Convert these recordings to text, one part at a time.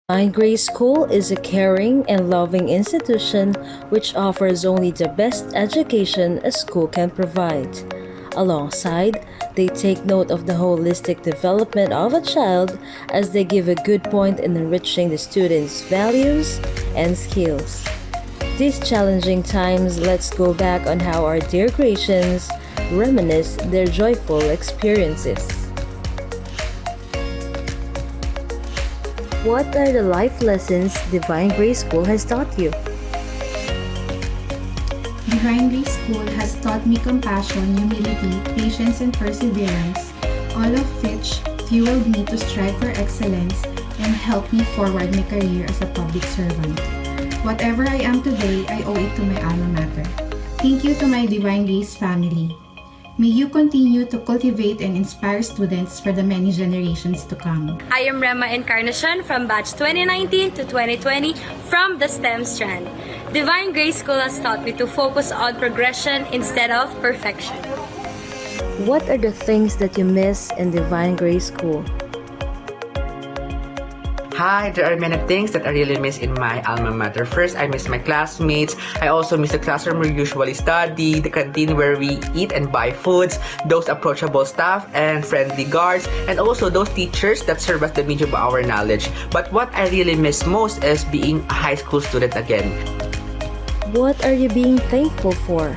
Divine Grace School is a caring and loving institution which offers only the best education a school can provide. Alongside, they take note of the holistic development of a child as they give a good point in enriching the students' values and skills. These challenging times, let's go back on how our dear Gracians reminisce their joyful experiences. What are the life lessons Divine Grace School has taught you? Divine Grace School has taught me compassion, humility, patience, and perseverance, all of which fueled me to strive for excellence and helped me forward my career as a public servant. Whatever I am today, I owe it to my alma mater. Thank you to my Divine Grace family. May you continue to cultivate and inspire students for the many generations to come. I am Rema Encarnacion from batch 2019 to 2020 from the STEM strand. Divine Grace School has taught me to focus on progression instead of perfection. What are the things that you miss in Divine Grace School? Hi, there are many things that I really miss in my alma mater. First, I miss my classmates. I also miss the classroom where we usually study, the canteen where we eat and buy foods, those approachable staff and friendly guards, and also those teachers that serve as the medium of our knowledge. But what I really miss most is being a high school student again. What are you being thankful for?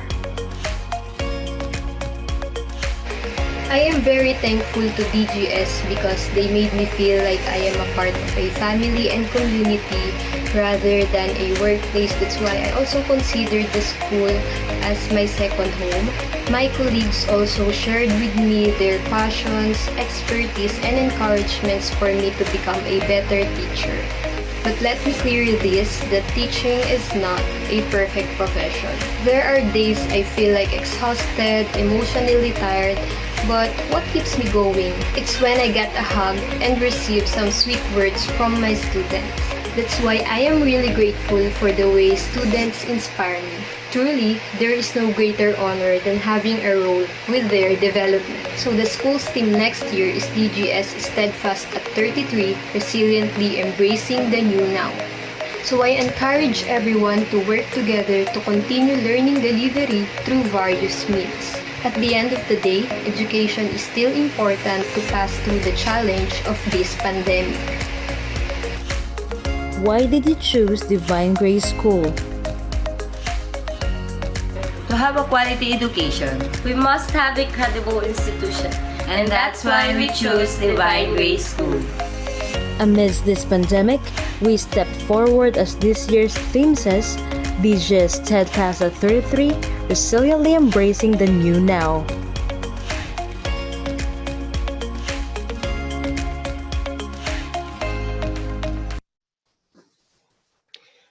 I am very thankful to DGS because they made me feel like I am a part of a family and community rather than a workplace. That's why I also consider the school as my second home. My colleagues also shared with me their passions, expertise, and encouragements for me to become a better teacher. But let me clear this, that teaching is not a perfect profession. There are days I feel like exhausted, emotionally tired, but what keeps me going? It's when I get a hug and receive some sweet words from my students. That's why I am really grateful for the way students inspire me. Truly, there is no greater honor than having a role with their development. So the school's team next year is DGS Steadfast at 33, resiliently embracing the new now. So I encourage everyone to work together to continue learning delivery through various means. At the end of the day, education is still important to pass through the challenge of this pandemic. Why did you choose Divine Grace School? To have a quality education, We must have a credible institution, and that's why we choose Divine Grace School. Amidst this pandemic, we stepped forward as this year's theme says, DGS Steadfast at 33, resiliently embracing the new now.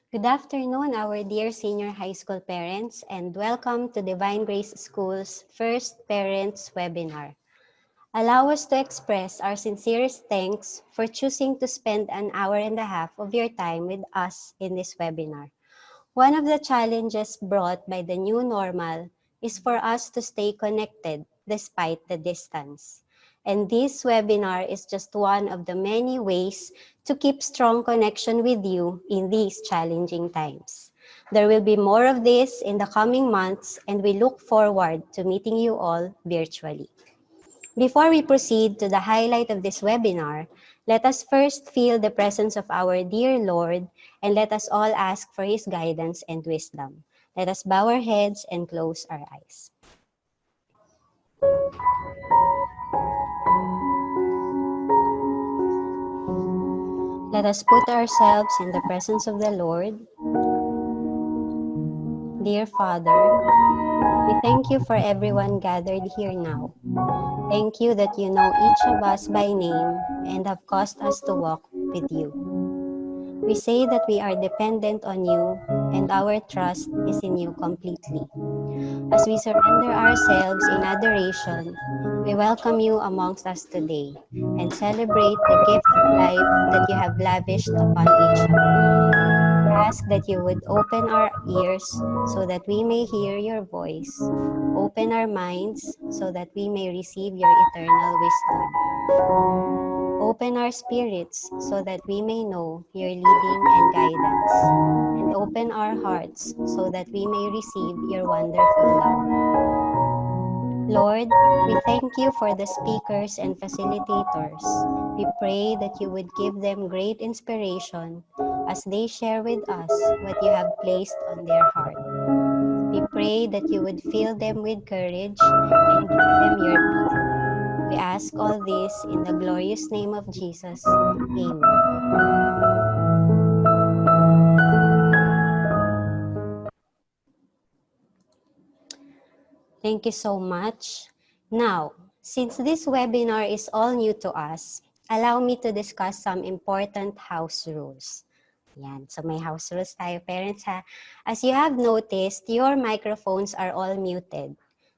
Good afternoon, our dear senior high school parents, and welcome to Divine Grace School's first Parents Webinar. Allow us to express our sincerest thanks for choosing to spend an hour and a half of your time with us in this webinar. One of the challenges brought by the new normal is for us to stay connected despite the distance. And this webinar is just one of the many ways to keep strong connection with you in these challenging times. There will be more of this in the coming months, and we look forward to meeting you all virtually. Before we proceed to the highlight of this webinar, let us first feel the presence of our dear Lord, and let us all ask for His guidance and wisdom. Let us bow our heads and close our eyes. Let us put ourselves in the presence of the Lord. Dear Father, we thank you for everyone gathered here now. Thank you that you know each of us by name and have caused us to walk with you. We say that we are dependent on you and our trust is in you completely. As we surrender ourselves in adoration, we welcome you amongst us today and celebrate the gift of life that you have lavished upon each of us. We ask that you would open our ears so that we may hear your voice, open our minds so that we may receive your eternal wisdom. Open our spirits so that we may know your leading and guidance. And open our hearts so that we may receive your wonderful love. Lord, we thank you for the speakers and facilitators. We pray that you would give them great inspiration as they share with us what you have placed on their heart. We pray that you would fill them with courage and give them your peace. We ask all this in the glorious name of Jesus. Amen. Thank you so much. Now, since this webinar is all new to us, allow me to discuss some important house rules. Yan. So may house rules tayo, parents ha. As you have noticed, your microphones are all muted.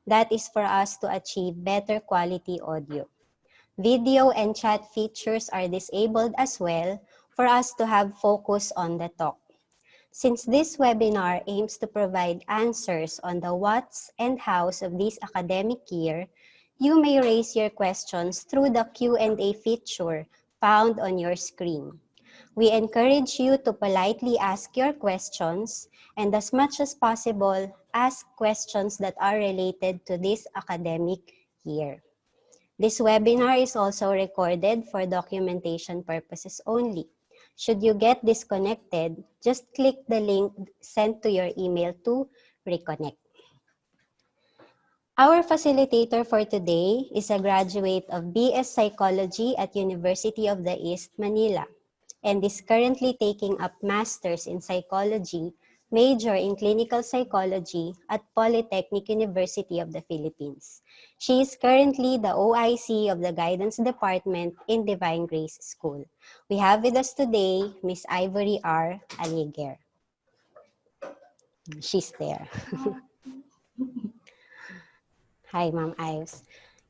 That is for us to achieve better quality audio. Video and chat features are disabled as well for us to have focus on the talk. Since this webinar aims to provide answers on the whats and hows of this academic year, you may raise your questions through the Q&A feature found on your screen. We encourage you to politely ask your questions and as much as possible, ask questions that are related to this academic year. This webinar is also recorded for documentation purposes only. Should you get disconnected, just click the link sent to your email to reconnect. Our facilitator for today is a graduate of BS Psychology at University of the East, Manila, and is currently taking up Masters in Psychology, major in Clinical Psychology at Polytechnic University of the Philippines. She is currently the OIC of the Guidance Department in Divine Grace School. We have with us today Miss Ivory R. Aliguer. She's there. Hi, Ma'am Ives.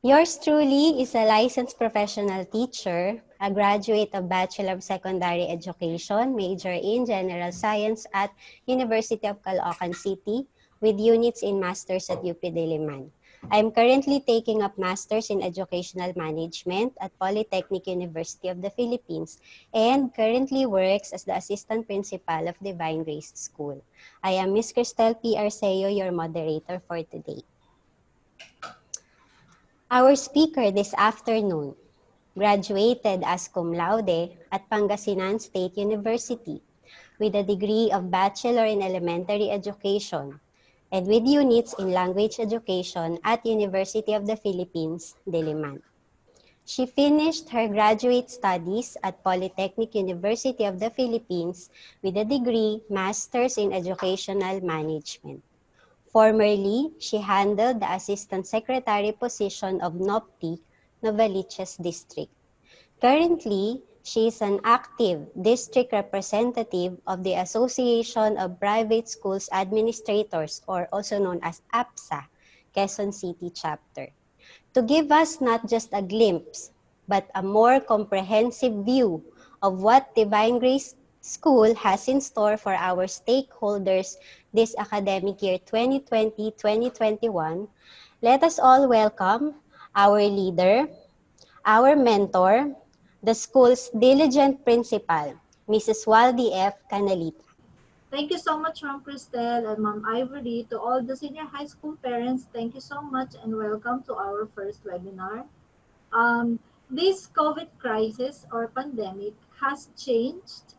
Yours truly is a licensed professional teacher, a graduate of Bachelor of Secondary Education, major in General Science at University of Caloocan City, with units in Masters at UP Diliman. I am currently taking up Masters in Educational Management at Polytechnic University of the Philippines and currently works as the Assistant Principal of Divine Grace School. I am Ms. Cristel P. Arceo, your moderator for today. Our speaker this afternoon graduated as cum laude at Pangasinan State University with a degree of Bachelor in Elementary Education and with units in Language Education at University of the Philippines, Diliman. She finished her graduate studies at Polytechnic University of the Philippines with a degree Masters in Educational Management. Formerly, she handled the Assistant Secretary position of NOPTI, Novaliches District. Currently, she is an active district representative of the Association of Private Schools Administrators, or also known as APSA, Quezon City Chapter, to give us not just a glimpse, but a more comprehensive view of what Divine Grace School has in store for our stakeholders this academic year 2020-2021. Let us all welcome our leader, our mentor, the school's diligent principal, Mrs. Waldy F. Canalita. Thank you so much, Ma'am Cristel and Ma'am Ivory. To all the senior high school parents, thank you so much and welcome to our first webinar. This COVID crisis or pandemic has changed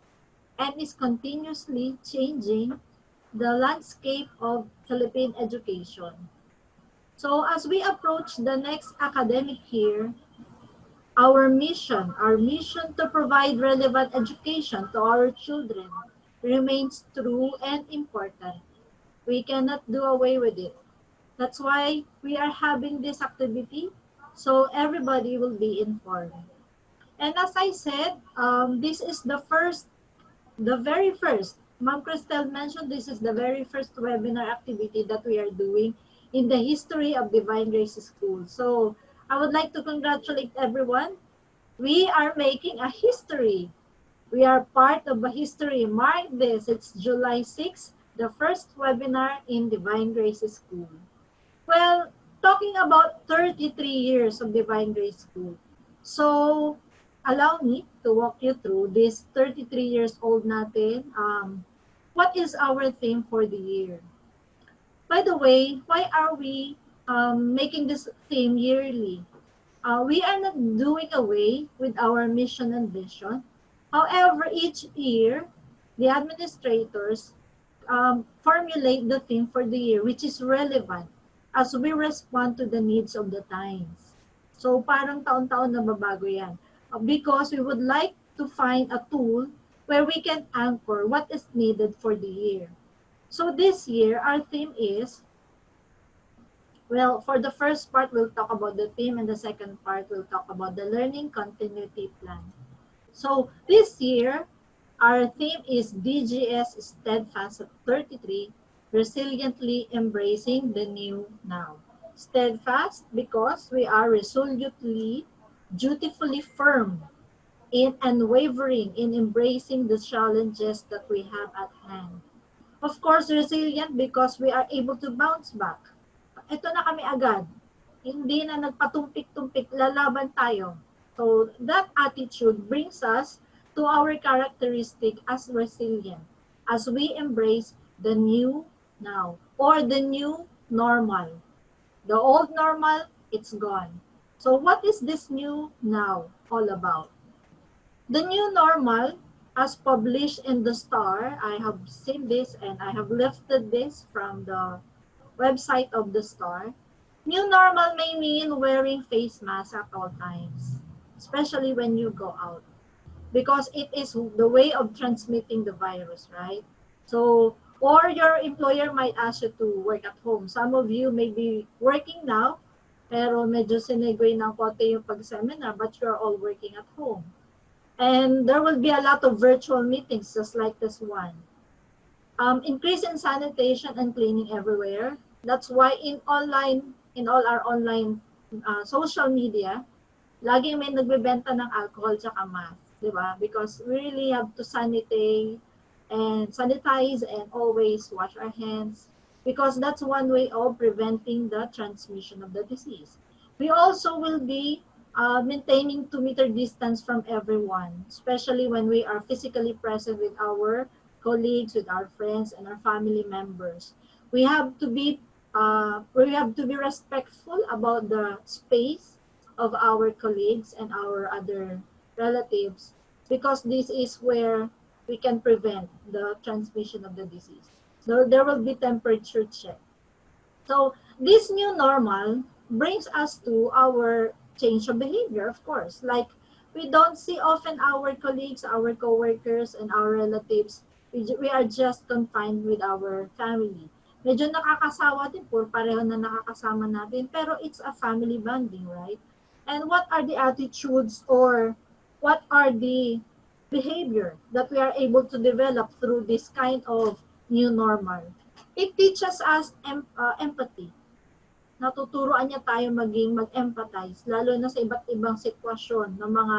and is continuously changing the landscape of Philippine education. So as we approach the next academic year, our mission to provide relevant education to our children remains true and important. We cannot do away with it. That's why we are having this activity, so everybody will be informed. And as I said, this is the very first, Ma'am Cristel mentioned this is the very first webinar activity that we are doing in the history of Divine Grace School. So I would like to congratulate everyone. We are making a history. We are part of a history. Mark this, it's July 6th, the first webinar in Divine Grace School. Well, talking about 33 years of Divine Grace School. So allow me to walk you through this 33 years old natin. What is our theme for the year? By the way, why are we making this theme yearly? We are not doing away with our mission and vision. However, each year, the administrators formulate the theme for the year, which is relevant as we respond to the needs of the times. So parang taon-taon na babago yan. Because we would like to find a tool where we can anchor what is needed for the year. So this year, our theme is, well, for the first part, we'll talk about the theme, and the second part, we'll talk about the learning continuity plan. So this year, our theme is DGS Steadfast at 33, Resiliently Embracing the New Now. Steadfast because we are resolutely, dutifully firm in unwavering in embracing the challenges that we have at hand. Of course, resilient because we are able to bounce back. Ito na kami agad. Hindi na nagpatumpik-tumpik, lalaban tayo. So that attitude brings us to our characteristic as resilient as we embrace the new now or the new normal. The old normal, it's gone. So what is this new now all about? The new normal, as published in the Star, I have seen this and I have lifted this from the website of the Star. New normal may mean wearing face masks at all times, especially when you go out, because it is the way of transmitting the virus, right? So, or your employer might ask you to work at home. Some of you may be working now, pero medyo sinigway ng konti yung pag-seminar, but you're all working at home. And there will be a lot of virtual meetings just like this one. Increase in sanitation and cleaning everywhere. That's why in all our online social media, laging may nagbebenta ng alcohol tsaka mask, di ba? Because we really have to sanitize and always wash our hands because that's one way of preventing the transmission of the disease. We also will be maintaining 2-meter distance from everyone, especially when we are physically present with our colleagues, with our friends, and our family members. We have to be respectful about the space of our colleagues and our other relatives because this is where we can prevent the transmission of the disease. So there will be temperature check. So this new normal brings us to our change of behavior, of course. Like we don't see often our colleagues, our coworkers, and our relatives. We are just confined with our family. Medyo nakakasawa din po, pareho na nakakasama natin, pero it's a family bonding, right? And what are the attitudes or what are the behavior that we are able to develop through this kind of new normal? It teaches us empathy. Natuturuan niya tayo mag-empathize, lalo na sa iba't ibang sitwasyon ng mga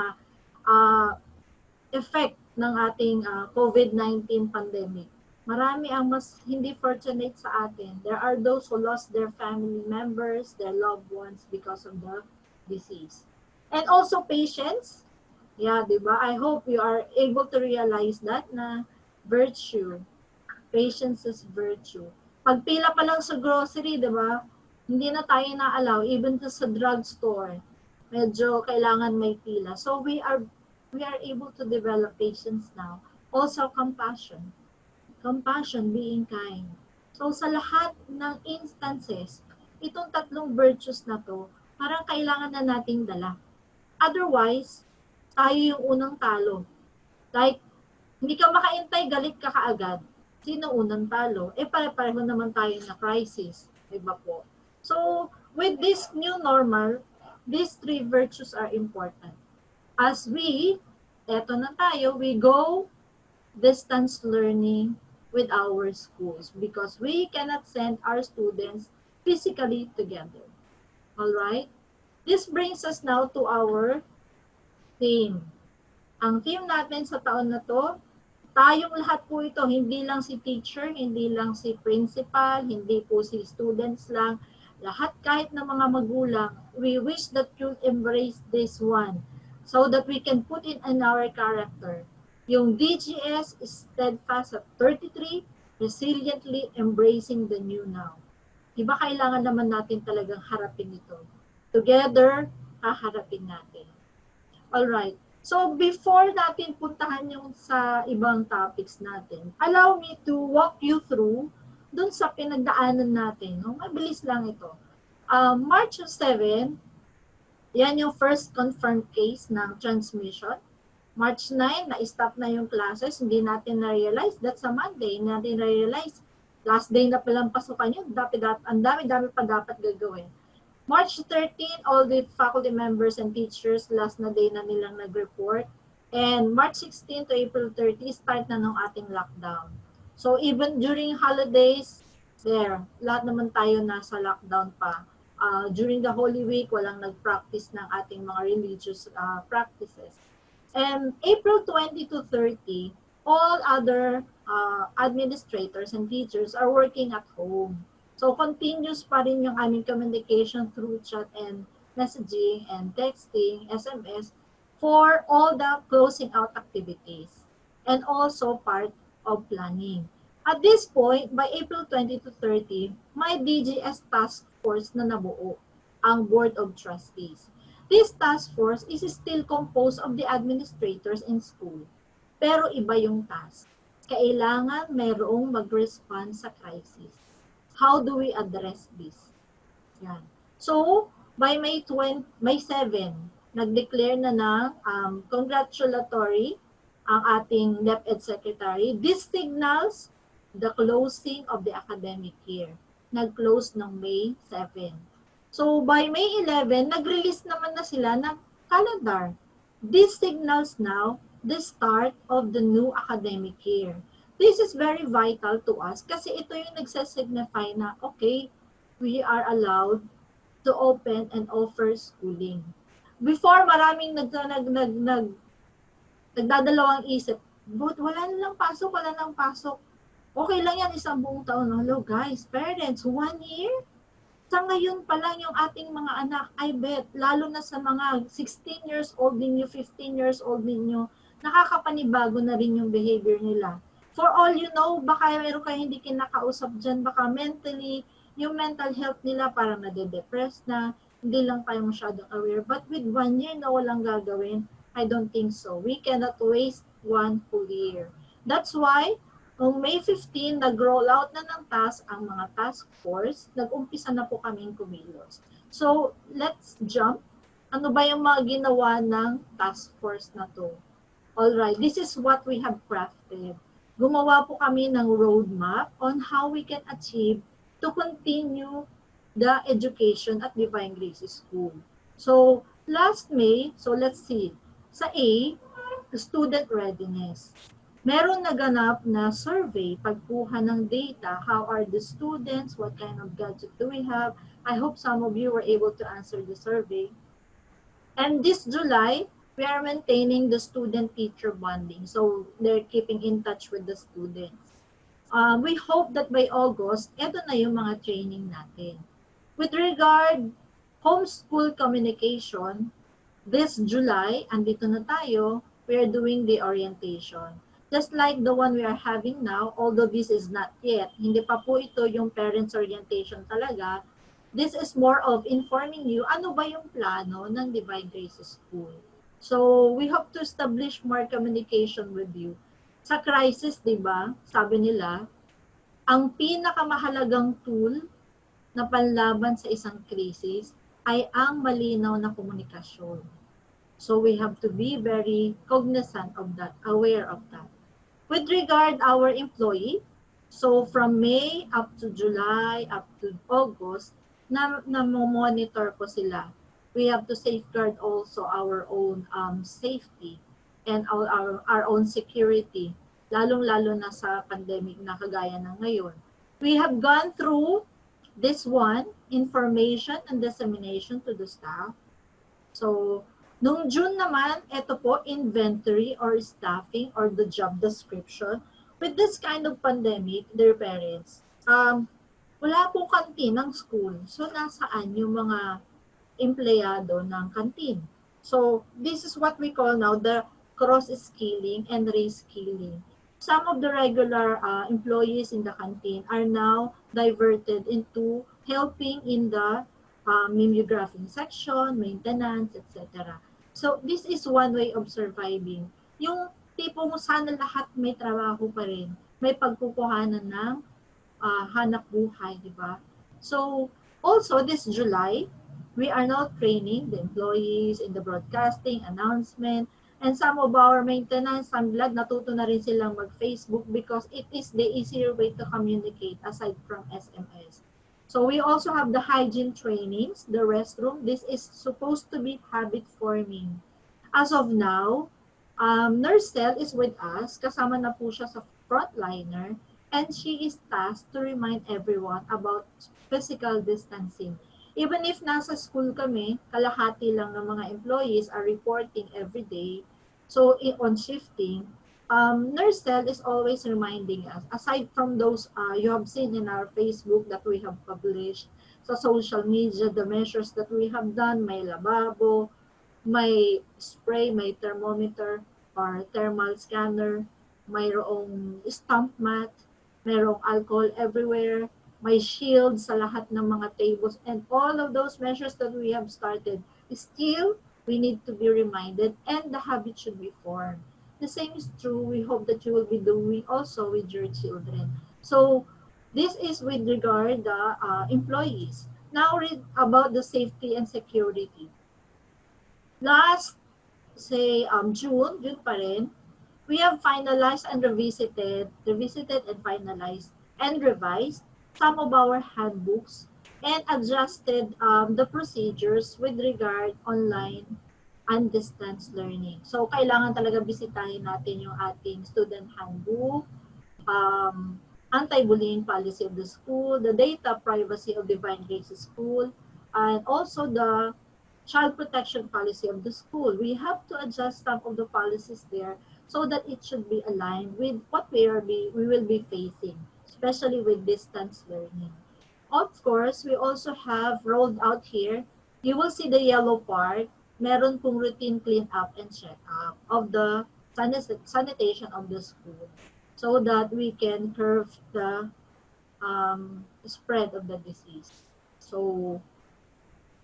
effect ng ating COVID-19 pandemic. Marami ang mas hindi fortunate sa atin. There are those who lost their family members, their loved ones because of the disease. And also patience. Yeah, di ba? I hope you are able to realize that na virtue. Patience is virtue. Pagpila pa lang sa grocery, di ba? Hindi na tayo na-allow, even to sa drugstore. Medyo kailangan may pila. So we are able to develop patience now. Also compassion. Compassion, being kind. So sa lahat ng instances, itong tatlong virtues na to, parang kailangan na nating dala. Otherwise, tayo yung unang talo. Like, hindi ka makaintay, galit ka kaagad. Sino unang talo? Pare-pareho naman tayo na crisis. Diba po? So, with this new normal, these three virtues are important. As eto na tayo, we go distance learning with our schools because we cannot send our students physically together. All right? This brings us now to our theme. Ang theme natin sa taon na to, tayong lahat po ito, hindi lang si teacher, hindi lang si principal, hindi po si students lang, lahat kahit na mga magulang, we wish that you embrace this one so that we can put it in our character. Yung DGS is steadfast at 33, resiliently embracing the new now. Diba kailangan naman natin talagang harapin ito. Together, haharapin natin. Alright. So, before natin puntahan yung sa ibang topics natin, allow me to walk you through dun sa pinagdaanan natin. No? Mabilis lang ito. March 7, yan yung first confirmed case ng transmission. March 9, na-stop na yung classes. Hindi natin na-realize. That's a Monday. Hindi natin na-realize. Last day na palang pasukan yun. Ang dami-dami pa dapat gagawin. March 13, all the faculty members and teachers, last na day na nilang nag-report. And March 16 to April 30, start na ng ating lockdown. So even during holidays, lahat naman tayo nasa lockdown pa. During the Holy Week, walang nag-practice ng ating mga religious practices. And April 20 to 30, all other administrators and teachers are working at home. So continuous pa rin yung aming communication through chat and messaging and texting, SMS, for all the closing out activities and also part of planning. At this point, by April 20 to 30, may DGS task force na nabuo, ang Board of Trustees. This task force is still composed of the administrators in school, pero iba yung task. Kailangan mayroong mag-respond sa crisis. How do we address this? Yan. So, by May 7, nag-declare na ng congratulatory ang ating DepEd Secretary. This signals the closing of the academic year. Nag-close ng May 7. So, by May 11, nag-release naman na sila ng calendar. This signals now the start of the new academic year. This is very vital to us kasi ito yung nagsasignify na, okay, we are allowed to open and offer schooling. Before, maraming nagdadalawang isip, but wala nilang pasok. Okay lang yan, isang buong taon. Hello guys, parents, 1 year? Sa ngayon pa lang yung ating mga anak, I bet, lalo na sa mga 16 years old ninyo, 15 years old ninyo, nakakapanibago na rin yung behavior nila. For all you know, baka meron kayo hindi kinakausap dyan, baka mentally, yung mental health nila parang nade-depress na, hindi lang kayo masyadong aware. But with 1 year na walang gagawin, I don't think so. We cannot waste 1 full year. That's why, noong May 15, nag-roll out na ng task ang mga task force. Nag-umpisa na po kaming kumilos. So, let's jump. Ano ba yung mga ginawa ng task force na to? Alright, this is what we have crafted. Gumawa po kami ng roadmap on how we can achieve to continue the education at Divine Grace School. So, last May, so let's see. Sa A, student readiness. Meron naganap na survey, pagkuha ng data, how are the students, what kind of gadget do we have. I hope some of you were able to answer the survey. And this July, we are maintaining the student-teacher bonding. So they're keeping in touch with the students. We hope that by August, eto na yung mga training natin. With regard homeschool communication, this July, andito na tayo, we are doing the orientation. Just like the one we are having now, although this is not yet, hindi pa po ito yung parents orientation talaga, this is more of informing you ano ba yung plano ng Divine Grace School. So, we hope to establish more communication with you. Sa crisis, di ba, sabi nila, ang pinakamahalagang tool na panlaban sa isang krisis ay ang malinaw na komunikasyon. So, we have to be very cognizant of that, aware of that. With regard our employee, so from May up to July, up to August, na monitor ko sila. We have to safeguard also our own safety and our own security, lalong-lalo na sa pandemic na kagaya ng ngayon. We have gone through this one, information and dissemination to the staff. So, nung June naman, ito po, inventory or staffing or the job description. With this kind of pandemic, dear parents, wala po kantin ng school. So, nasaan yung mga empleyado ng kantin? So this is what we call now the cross-skilling and re-skilling. Some of the regular employees in the canteen are now diverted into helping in the mimeographing section, maintenance, etc. So this is one way of surviving. Yung tipong sana lahat may trabaho pa rin, may pagkukuhanan ng hanap buhay, di ba? So, also this July, we are now training the employees in the broadcasting, announcement, and some of our maintenance, I'm glad natuto na rin silang mag-Facebook because it is the easier way to communicate aside from SMS. So we also have the hygiene trainings, the restroom. This is supposed to be habit forming. As of now, Nurse Cell is with us. Kasama na po siya sa frontliner and she is tasked to remind everyone about physical distancing. Even if nasa school kami, kalahati lang ng mga employees are reporting every day. So on shifting, Nurse Cell is always reminding us, aside from those you have seen in our Facebook that we have published, sa social media, the measures that we have done, may lababo, may spray, may thermometer or thermal scanner, mayroong stamp mat, mayroong alcohol everywhere, may shield sa lahat ng mga tables, and all of those measures that we have started, still, we need to be reminded and the habit should be formed. The same is true, we hope that you will be doing also with your children. So, this is with regard the employees. Now read about the safety and security. Last, say, June pa rin, we have finalized and revisited and finalized and revised some of our handbooks and adjusted the procedures with regard online and distance learning. So, kailangan talaga bisitahin natin yung ating student handbook, anti-bullying policy of the school, the data privacy of Divine Grace School, and also the child protection policy of the school. We have to adjust some of the policies there so that it should be aligned with what we will be facing, especially with distance learning. Of course, we also have rolled out here, you will see the yellow part, meron pong routine clean up and check up of the sanitation of the school so that we can curb the spread of the disease. So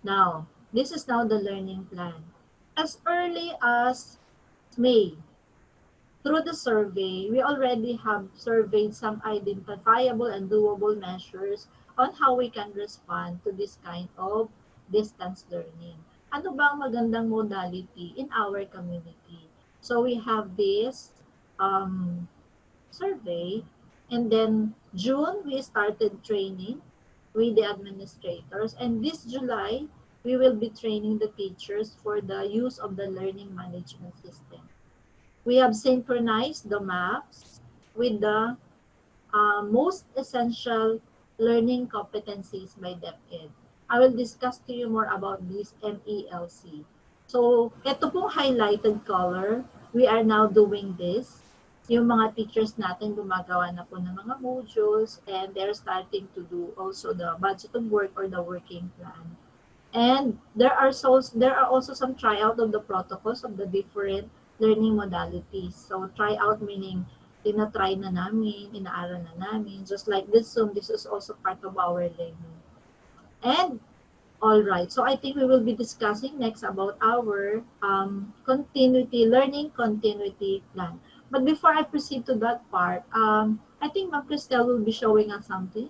now, this is now the learning plan. As early as May, through the survey, we already have surveyed some identifiable and doable measures on how we can respond to this kind of distance learning. Ano ba ang magandang modality in our community? So we have this survey, and then June, we started training with the administrators, and this July, we will be training the teachers for the use of the learning management system. We have synchronized the maps with the most essential learning competencies by DepEd. I will discuss to you more about this MELC. So, ito pong highlighted color, we are now doing this. Yung mga teachers natin gumagawa na po ng mga modules and they're starting to do also the budget of work or the working plan. And there are also some tryout of the protocols of the different learning modalities. So tryout meaning tinatry na namin, inaaral na namin. Just like this Zoom, this is also part of our learning. And all right, so I think we will be discussing next about our learning continuity plan. But before I proceed to that part, I think Ma'am Cristel will be showing us something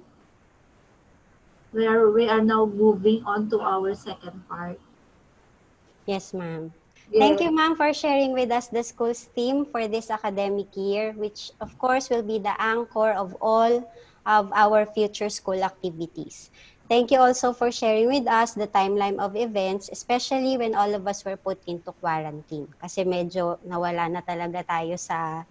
where we are now moving on to our second part. Yes, ma'am. Yeah. Thank you, ma'am, for sharing with us the school's theme for this academic year, which of course will be the anchor of all of our future school activities. Thank you also for sharing with us the timeline of events, especially when all of us were put into quarantine. Kasi medyo nawala na talaga tayo sa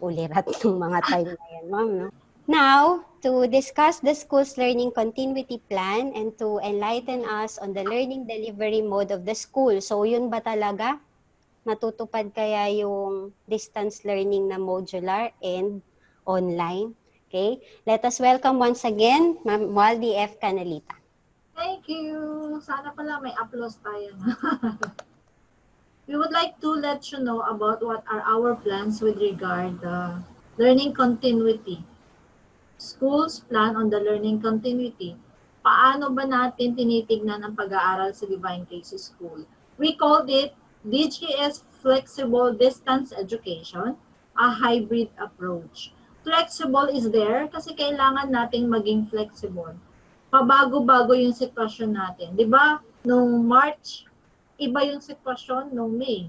ulirat ng mga time na yan, ma'am, no? Now, to discuss the school's learning continuity plan and to enlighten us on the learning delivery mode of the school. So, yun ba talaga? Matutupad kaya yung distance learning na modular and online? Okay? Let us welcome once again, Ma'am Waldy F. Canalita. Thank you. Sana pala may applause tayo. We would like to let you know about what are our plans with regard learning continuity. Schools plan on the learning continuity. Paano ba natin tinitignan ang pag-aaral sa Divine Grace School? We called it DGS Flexible Distance Education, a hybrid approach. Flexible is there kasi kailangan nating maging flexible. Pabago-bago yung sitwasyon natin. Di ba? Nung March, iba yung sitwasyon nung May.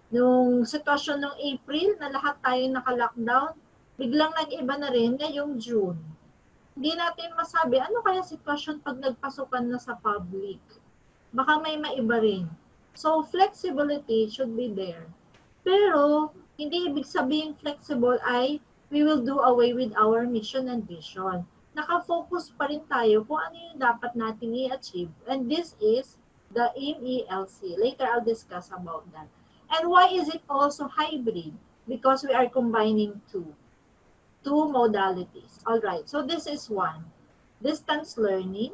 Nung sitwasyon nung April na lahat tayo naka-lockdown, biglang nag-iba na rin ngayong June. Hindi natin masabi, ano kaya sitwasyon pag nagpasukan na sa public? Baka may maiba rin. So, flexibility should be there. Pero, hindi ibig sabihin flexible ay we will do away with our mission and vision. Naka-focus pa rin tayo kung ano yung dapat natin i-achieve. And this is the MELC. Later, I'll discuss about that. And why is it also hybrid? Because we are combining two modalities. All right. So this is one. Distance learning,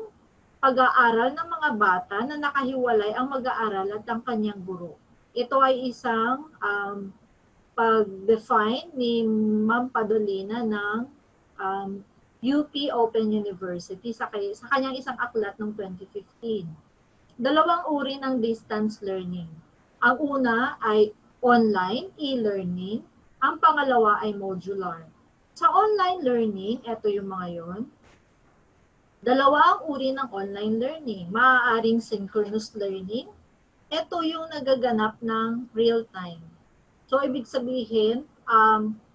pag-aaral ng mga bata na nakahiwalay ang mag-aaral at ang kanyang guro. Ito ay isang pag-define ni Ma'am Padolina ng UP Open University sa kanyang isang aklat noong 2015. Dalawang uri ng distance learning. Ang una ay online, e-learning. Ang pangalawa ay modular. Sa online learning, ito yung mga yon. Dalawa ang uri ng online learning. Maaaring synchronous learning. Ito yung nagaganap ng real time. So, ibig sabihin,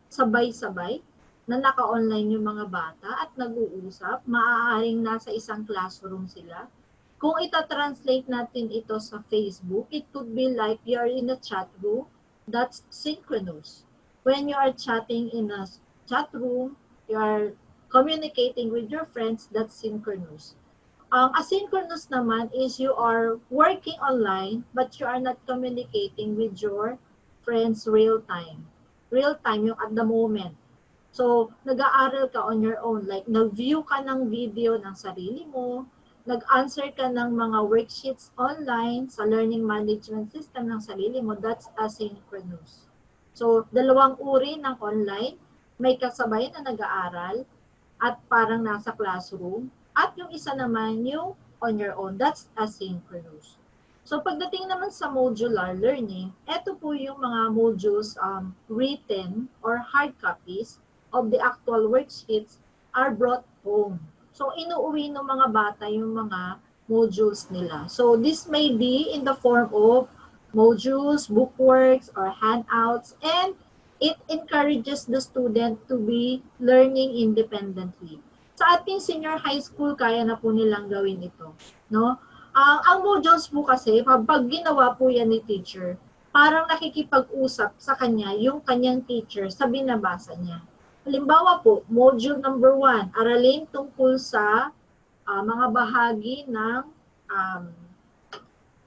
sabay-sabay na naka-online yung mga bata at nag-uusap. Maaaring nasa isang classroom sila. Kung ita-translate natin ito sa Facebook, it could be like you're in a chat room. That's synchronous. When you are chatting in a chat room, you are communicating with your friends, that's synchronous. Asynchronous naman is you are working online, but you are not communicating with your friends real time. Real time, yung at the moment. So, nag-aaral ka on your own. Like, nag-view ka ng video ng sarili mo, nag-answer ka ng mga worksheets online sa learning management system ng sarili mo, that's asynchronous. So, dalawang uri ng online, may kasabay na nag-aaral at parang nasa classroom, at yung isa naman yung on your own, that's asynchronous. So, pagdating naman sa modular learning, ito po yung mga modules written or hard copies of the actual worksheets are brought home. So, inuuwi ng mga bata yung mga modules nila. So, this may be in the form of modules, bookworks, or handouts, and it encourages the student to be learning independently. Sa ating senior high school, kaya na po nilang gawin ito. No? Ang modules po kasi, pag ginawa po yan ni teacher, parang nakikipag-usap sa kanya yung kanyang teacher sa binabasa niya. Halimbawa po, module number 1, aralin tungkol sa mga bahagi ng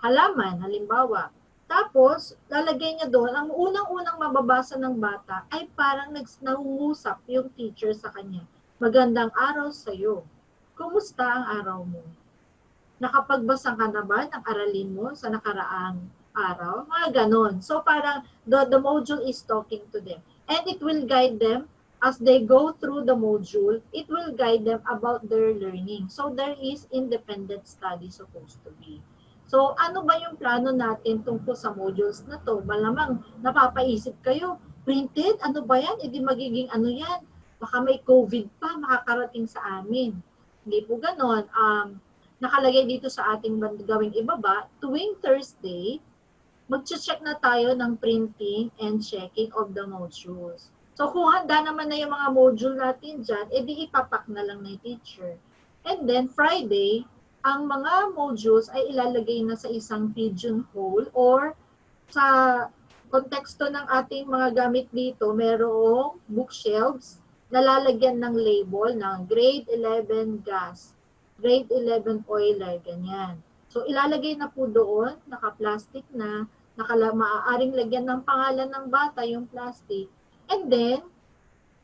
halaman, halimbawa. Tapos, lalagay niya doon, ang unang-unang mababasa ng bata ay parang nangungusap yung teacher sa kanya. Magandang araw sa iyo. Kumusta ang araw mo? Nakapagbasa ka na ba ng aralin mo sa nakaraang araw? Mga ganon. So, parang the module is talking to them. And it will guide them as they go through the module, it will guide them about their learning. So there is independent study supposed to be. So ano ba yung plano natin tungkol sa modules na to? Malamang napapaisip kayo, printed? Ano ba yan? Hindi magiging ano yan? Baka may COVID pa makakarating sa amin. Hindi po ganon. Nakalagay dito sa ating gawing ibaba, tuwing Thursday, mag-check na tayo ng printing and checking of the modules. So kung handa naman na yung mga module natin dyan, edi ipapak na lang ng teacher. And then Friday, ang mga modules ay ilalagay na sa isang pigeonhole or sa konteksto ng ating mga gamit dito, merong bookshelves na lalagyan ng label ng grade 11 gas, grade 11 oiler, ganyan. So ilalagay na po doon, naka-plastic na, maaaring lagyan ng pangalan ng bata yung plastic. And then,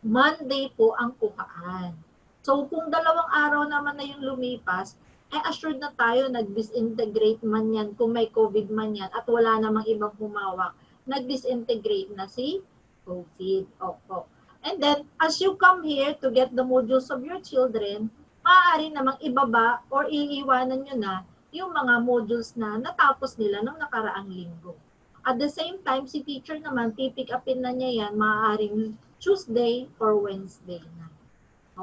Monday po ang kuhaan. So, kung 2 araw naman na yung lumipas, assured na tayo nag-disintegrate man yan, kung may COVID man yan, at wala namang ibang humawak, nag-disintegrate na si COVID. Opo. And then, as you come here to get the modules of your children, maaari namang ibaba or iiwanan nyo na yung mga modules na natapos nila nung nakaraang linggo. At the same time, si teacher naman, pipick upin na niya yan maaaring Tuesday or Wednesday na.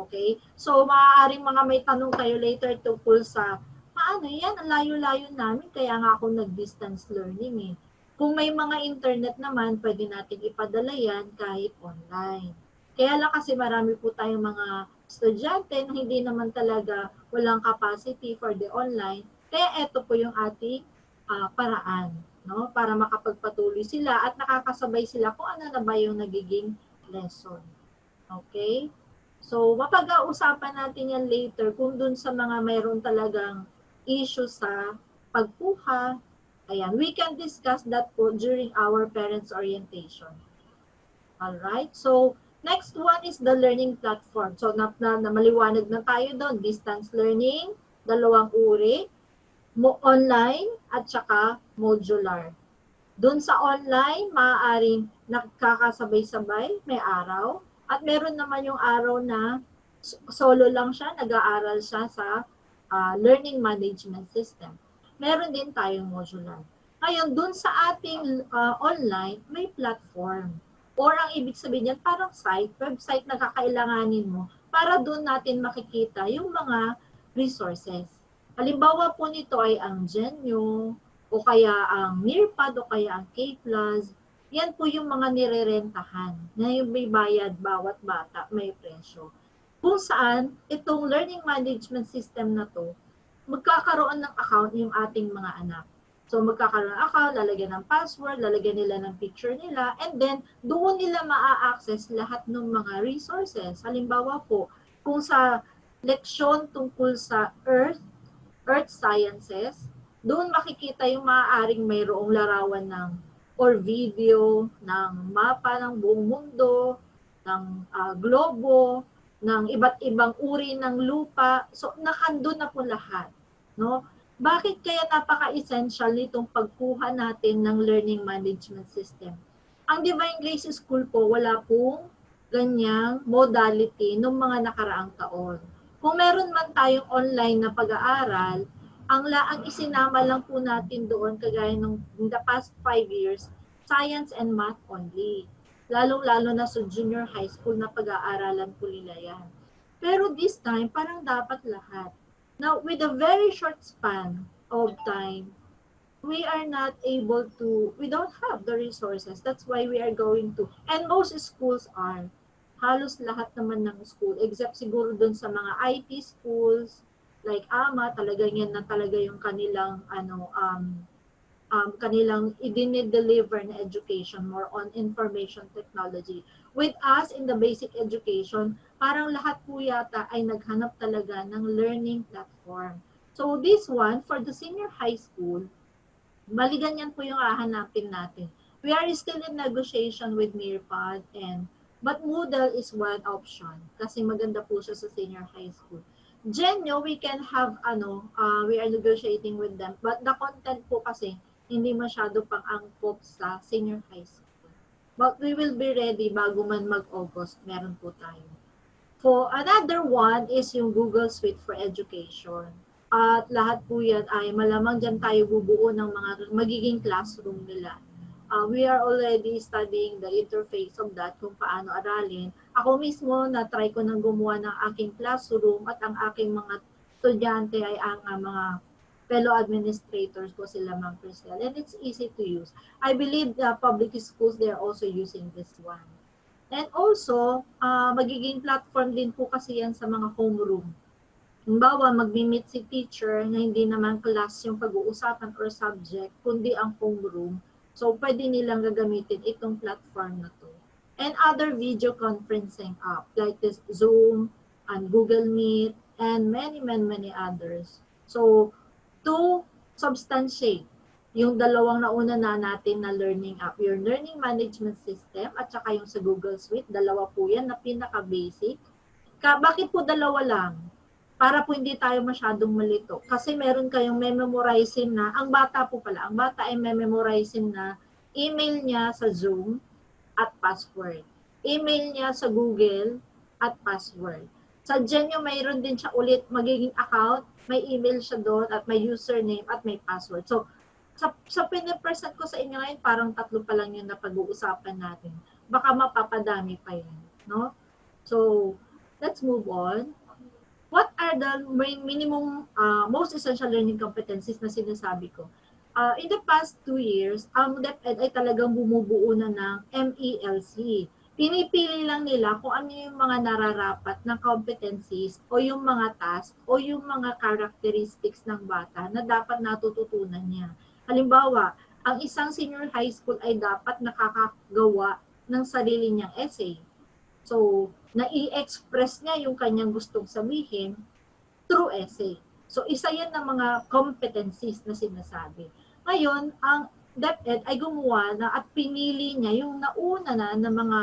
Okay? So, maaaring mga may tanong kayo later tungkol sa, paano yan? Ang layo-layo namin, kaya nga ako nag-distance learning eh. Kung may mga internet naman, pwede natin ipadala yan kahit online. Kaya lang kasi marami po tayong mga estudyante na hindi naman talaga walang capacity for the online. Kaya ito po yung ating paraan, no? Para makapagpatuloy sila at nakakasabay sila kung ano na ba yung nagiging lesson. Okay? So, mapag-ausapan natin yan later kung dun sa mga mayroon talagang issue sa pagkuha. Ayan, we can discuss that po during our parents orientation. Alright, so next one is the learning platform. So, maliwanag na tayo doon, distance learning, dalawang uri, online at saka modular. Doon sa online, maaaring nagkakasabay-sabay, may araw. At meron naman yung araw na solo lang siya, nag-aaral siya sa learning management system. Meron din tayong modular. Ngayon, doon sa ating online, may platform. Or ang ibig sabihin yan, parang website na kakailanganin mo para doon natin makikita yung mga resources. Halimbawa po nito ay ang Genyo, o kaya ang Nearpad, o kaya ang K-Plus, yan po yung mga nirerentahan na yung may bayad bawat bata, may presyo. Kung saan, itong learning management system na to, magkakaroon ng account yung ating mga anak. So magkakaroon ng account, lalagyan ng password, lalagyan nila ng picture nila, and then doon nila maa-access lahat ng mga resources. Halimbawa po, kung sa leksyon tungkol sa Earth Sciences, doon makikita yung maaaring mayroong larawan ng or video ng mapa ng buong mundo, ng globo, ng iba't ibang uri ng lupa. So, nakandun na po lahat. No? Bakit kaya napaka-essential nitong pagkuha natin ng learning management system? Ang Divine Grace School po, wala pong ganyang modality ng mga nakaraang taon. Kung meron man tayong online na pag-aaral, ang isinama lang po natin doon, kagaya ng in the past 5 years, science and math only. Lalong-lalo na sa junior high school na pag-aaralan po nila yan. Pero this time, parang dapat lahat. Now, with a very short span of time, we are not able to, we don't have the resources. That's why we are going to, and most schools are, halos lahat naman ng school, except siguro dun sa mga IT schools, like AMA, talaga yan na talaga yung kanilang, kanilang i-deliver na education, more on information technology. With us in the basic education, parang lahat po yata ay naghanap talaga ng learning platform. So this one, for the senior high school, bali ganyan po yung hahanapin natin. We are still in negotiation with Nearpod, but Moodle is one option kasi maganda po siya sa senior high school. Genyo, we can have, we are negotiating with them, but the content po kasi hindi masyado pang angkop sa senior high school. But we will be ready bago man mag-August, meron po tayo. For another one is yung Google Suite for Education. At lahat po yan ay malamang dyan tayo bubuo ng mga magiging classroom nila. We are already studying the interface of that, kung paano aralin. Ako mismo, na-try ko nang gumawa ng aking classroom at ang aking mga estudyante ay ang mga fellow administrators ko sila, Ma'am Cristel. And it's easy to use. I believe the public schools, they're also using this one. And also, magiging platform din po kasi yan sa mga homeroom. Halimbawa, mag-meet si teacher na hindi naman class yung pag-uusapan or subject, kundi ang homeroom. So, pwede nilang gagamitin itong platform na to. And other video conferencing app like this Zoom and Google Meet and many others. So, to substantiate yung dalawang nauna na natin na learning app, your learning management system at saka yung sa Google Suite, dalawa po yan na pinaka-basic. Bakit po dalawa lang? para po hindi tayo masyadong malito. Kasi meron kayong memorizing na, ang bata ay memorizing na email niya sa Zoom at password. Email niya sa Google at password. Sa Genyo, mayroon din siya ulit magiging account, may email siya doon at may username at may password. So, sa pinipresent ko sa inyo ngayon, parang 3 pa lang yun na pag-uusapan natin. Baka mapapadami pa yan. No? So, let's move on. What are the minimum, most essential learning competencies na sinasabi ko? In the past 2 years, ang DepEd ay talagang bumubuo na ng MELC. Pinipili lang nila kung ano yung mga nararapat na competencies o yung mga task o yung mga characteristics ng bata na dapat natututunan niya. Halimbawa, ang isang senior high school ay dapat nakakagawa ng sarili niyang essay. So, nai-express niya yung kanyang gustong sabihin through essay. So, isa yan ng mga competencies na sinasabi. Ngayon, ang DepEd ay gumawa na at pinili niya yung nauna na ng mga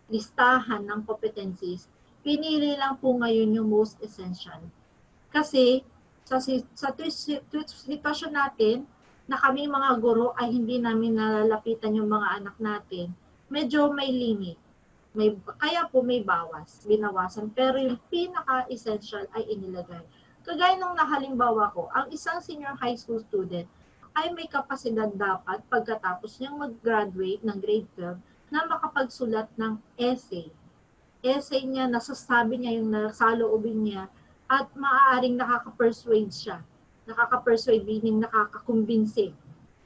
listahan ng competencies. Pinili lang po ngayon yung most essential. Kasi, sa sitwasyon natin, na kami mga guro ay hindi namin nalalapitan yung mga anak natin, medyo may limit. Kaya po may binawasan. Pero yung pinaka-essential ay inilagay. Kagaya nung nakalimbawa ko, ang isang senior high school student ay may kapasidad dapat pagkatapos niyang mag-graduate ng grade 12 na makapagsulat ng essay. Essay niya, nasasabi niya yung nasaloobin niya at maaaring nakaka-persuade siya. Nakaka-persuade meaning nakaka-convince.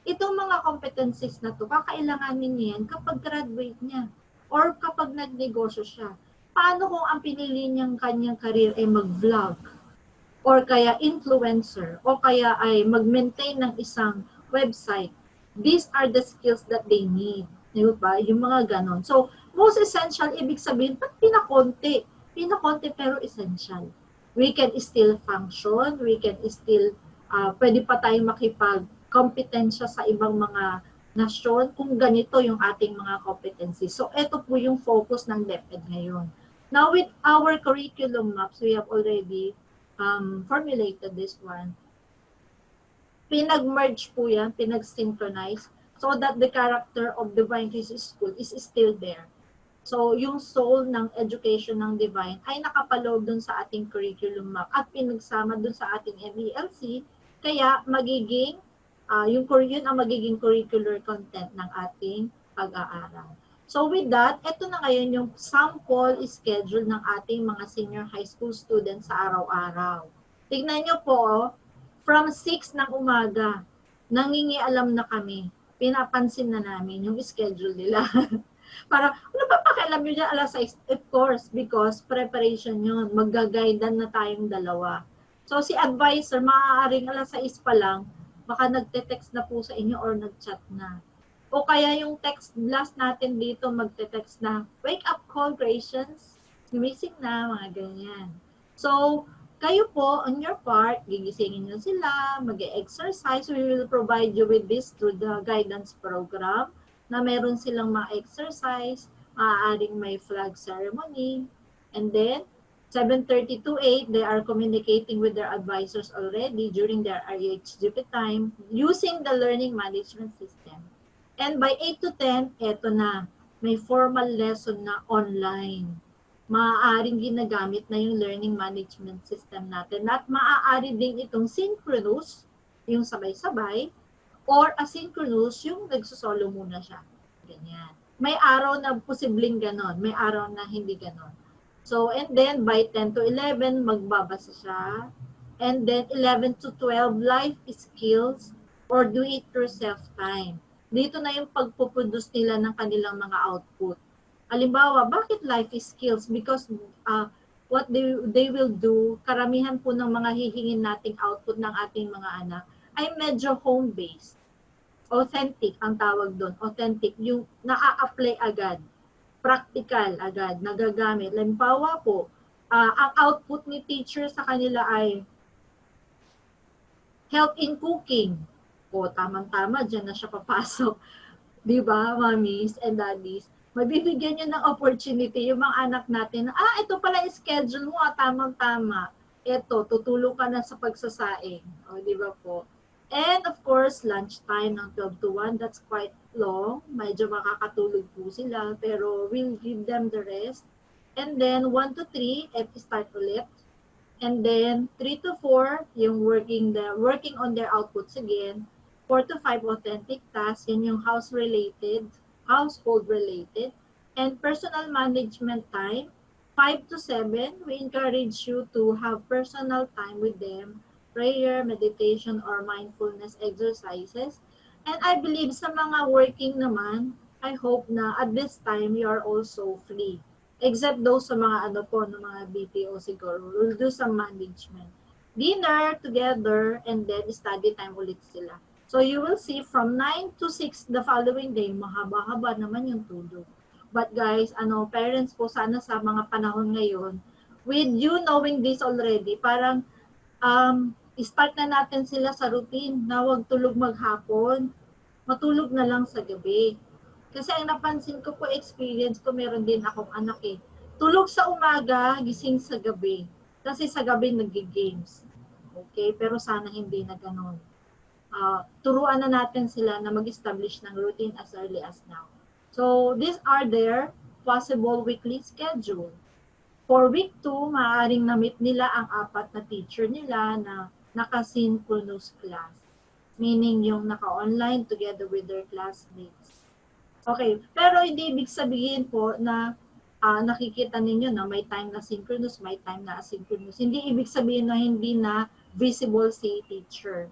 Itong mga competencies na to, kakailanganin niya yan kapag graduate niya or kapag nagnegosyo siya. Paano kung ang pinili niyang kanyang career ay mag-vlog or kaya influencer o kaya ay mag-maintain ng isang website? These are the skills that they need. Di ba? Yung mga ganon. So, most essential, ibig sabihin, ba't pinakonti? Pinakonti pero essential. We can still function, we can still, pwede pa tayong makipag-kompetensya sa ibang mga nasyon kung ganito yung ating mga competencies. So, ito po yung focus ng DepEd ngayon. Now, with our curriculum maps, we have already formulated this one. Pinag-merge po yan, pinag-synchronize, so that the character of Divine Grace School is still there. So, yung soul ng education ng Divine ay nakapaloob dun sa ating curriculum map at pinagsama dun sa ating MELC, kaya magiging yun ang magiging curricular content ng ating pag-aaral. So with that, ito na ngayon yung sample schedule ng ating mga senior high school students sa araw-araw. Tignan nyo po, from 6 ng umaga, nangingialam na kami. Pinapansin na namin yung schedule nila. Para, ano ba pakialam nyo dyan alas 6? Of course, because preparation yun. Magga-guidean na tayong dalawa. So si advisor, maaaring alas 6 pa lang, baka nagte-text na po sa inyo or nag-chat na. O kaya yung text blast natin dito, magte-text na, wake up call, Gracians, gumising na, mga ganyan. So, kayo po, on your part, gigisingin nyo sila, mag-exercise. We will provide you with this through the guidance program, na meron silang ma-exercise, maaaring may flag ceremony, and then, 7:30 to 8, they are communicating with their advisors already during their RHGP time using the learning management system. And by 8 to 10, eto na, may formal lesson na online. Maaaring ginagamit na yung learning management system natin at maaari din itong synchronous, yung sabay-sabay, or asynchronous, yung nagsusolo muna siya. Ganyan. May araw na posibleng ganon, may araw na hindi ganon. So, and then by 10 to 11, magbabasa siya. And then 11 to 12, life skills or do-it-yourself time. Dito na yung pagpuproduce nila ng kanilang mga output. Halimbawa, bakit life skills? Because what they will do, karamihan po ng mga hihingin nating output ng ating mga anak ay medyo home-based. Authentic ang tawag doon. Authentic, yung naa-apply agad. Practical agad, nagagamit. Halimbawa po, ang output ni teacher sa kanila ay help in cooking. O, tamang-tama, dyan na siya papasok. Di ba, mommies and daddies? Mabibigyan nyo ng opportunity yung mga anak natin. Ito pala yung schedule mo, tamang-tama. eto, tutulong ka na sa pagsasaing. O, di ba po? And of course, lunchtime ng 12 to 1, that's quite long. Medyo makakatulog po sila, pero we'll give them the rest. And then 1 to 3, start ulit. And then 3 to 4, yung working on their outputs again. 4 to 5, authentic tasks, yun yung household related. And personal management time, 5 to 7, we encourage you to have personal time with them, prayer, meditation, or mindfulness exercises. And I believe sa mga working naman, I hope na at this time you are also free. Except those sa mga ano po, ng mga BPO siguro, we'll do some management. Dinner together and then study time ulit sila. So you will see from 9 to 6 the following day, mahaba-haba naman yung tulog. But guys, parents po sana sa mga panahon ngayon, with you knowing this already, parang start na natin sila sa routine na huwag tulog maghapon, matulog na lang sa gabi. Kasi ang napansin ko po, experience ko, meron din akong anak eh. Tulog sa umaga, gising sa gabi. Kasi sa gabi nag-games. Okay? Pero sana hindi na ganun. Turuan na natin sila na mag-establish ng routine as early as now. So, these are their possible weekly schedule. For week 2, maaaring na-meet nila ang 4 na teacher nila na naka-synchronous class. Meaning yung naka-online together with their classmates. Okay, pero hindi ibig sabihin po na nakikita ninyo na may time na synchronous, may time na asynchronous. Hindi ibig sabihin na hindi na visible si teacher.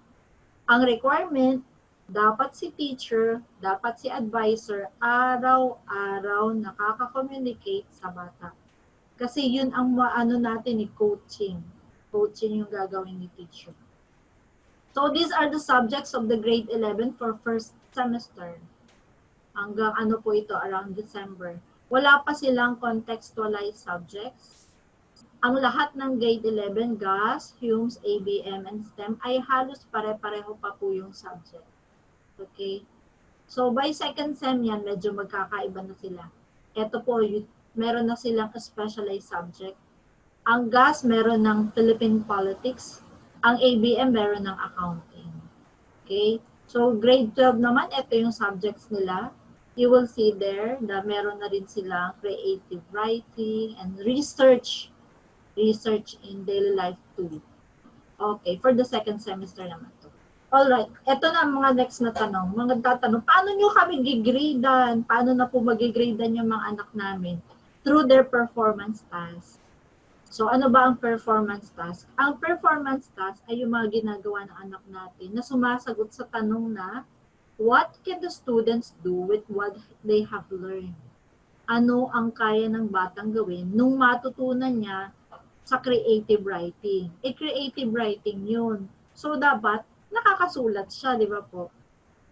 Ang requirement, dapat si teacher, dapat si advisor, araw-araw nakaka-communicate sa bata. Kasi yun ang natin ni coaching. Coaching yung gagawin ni teacher. So these are the subjects of the grade 11 for first semester. Hanggang po ito, around December. Wala pa silang contextualized subjects. Ang lahat ng grade 11, gas, fumes, ABM, and STEM ay halos pare-pareho pa po yung subject. Okay? So by second sem yan, medyo magkakaiba na sila. Ito po, meron na silang specialized subject. Ang gas, meron ng Philippine politics. Ang ABM, meron ng accounting. Okay? So grade 12 naman, ito yung subjects nila. You will see there na meron na rin silang creative writing and research in daily life too. Okay, for the second semester naman to. Alright, eto na mga next na tanong. Mga tatanong, paano nyo kami gigradean? Paano na po magigradean yung mga anak namin? Through their performance task. So ano ba ang performance task? Ang performance task ay yung mga ginagawa ng anak natin na sumasagot sa tanong na what can the students do with what they have learned? Ano ang kaya ng batang gawin nung matutunan niya sa creative writing? Creative writing yun. So, dapat nakakasulat siya, di ba po?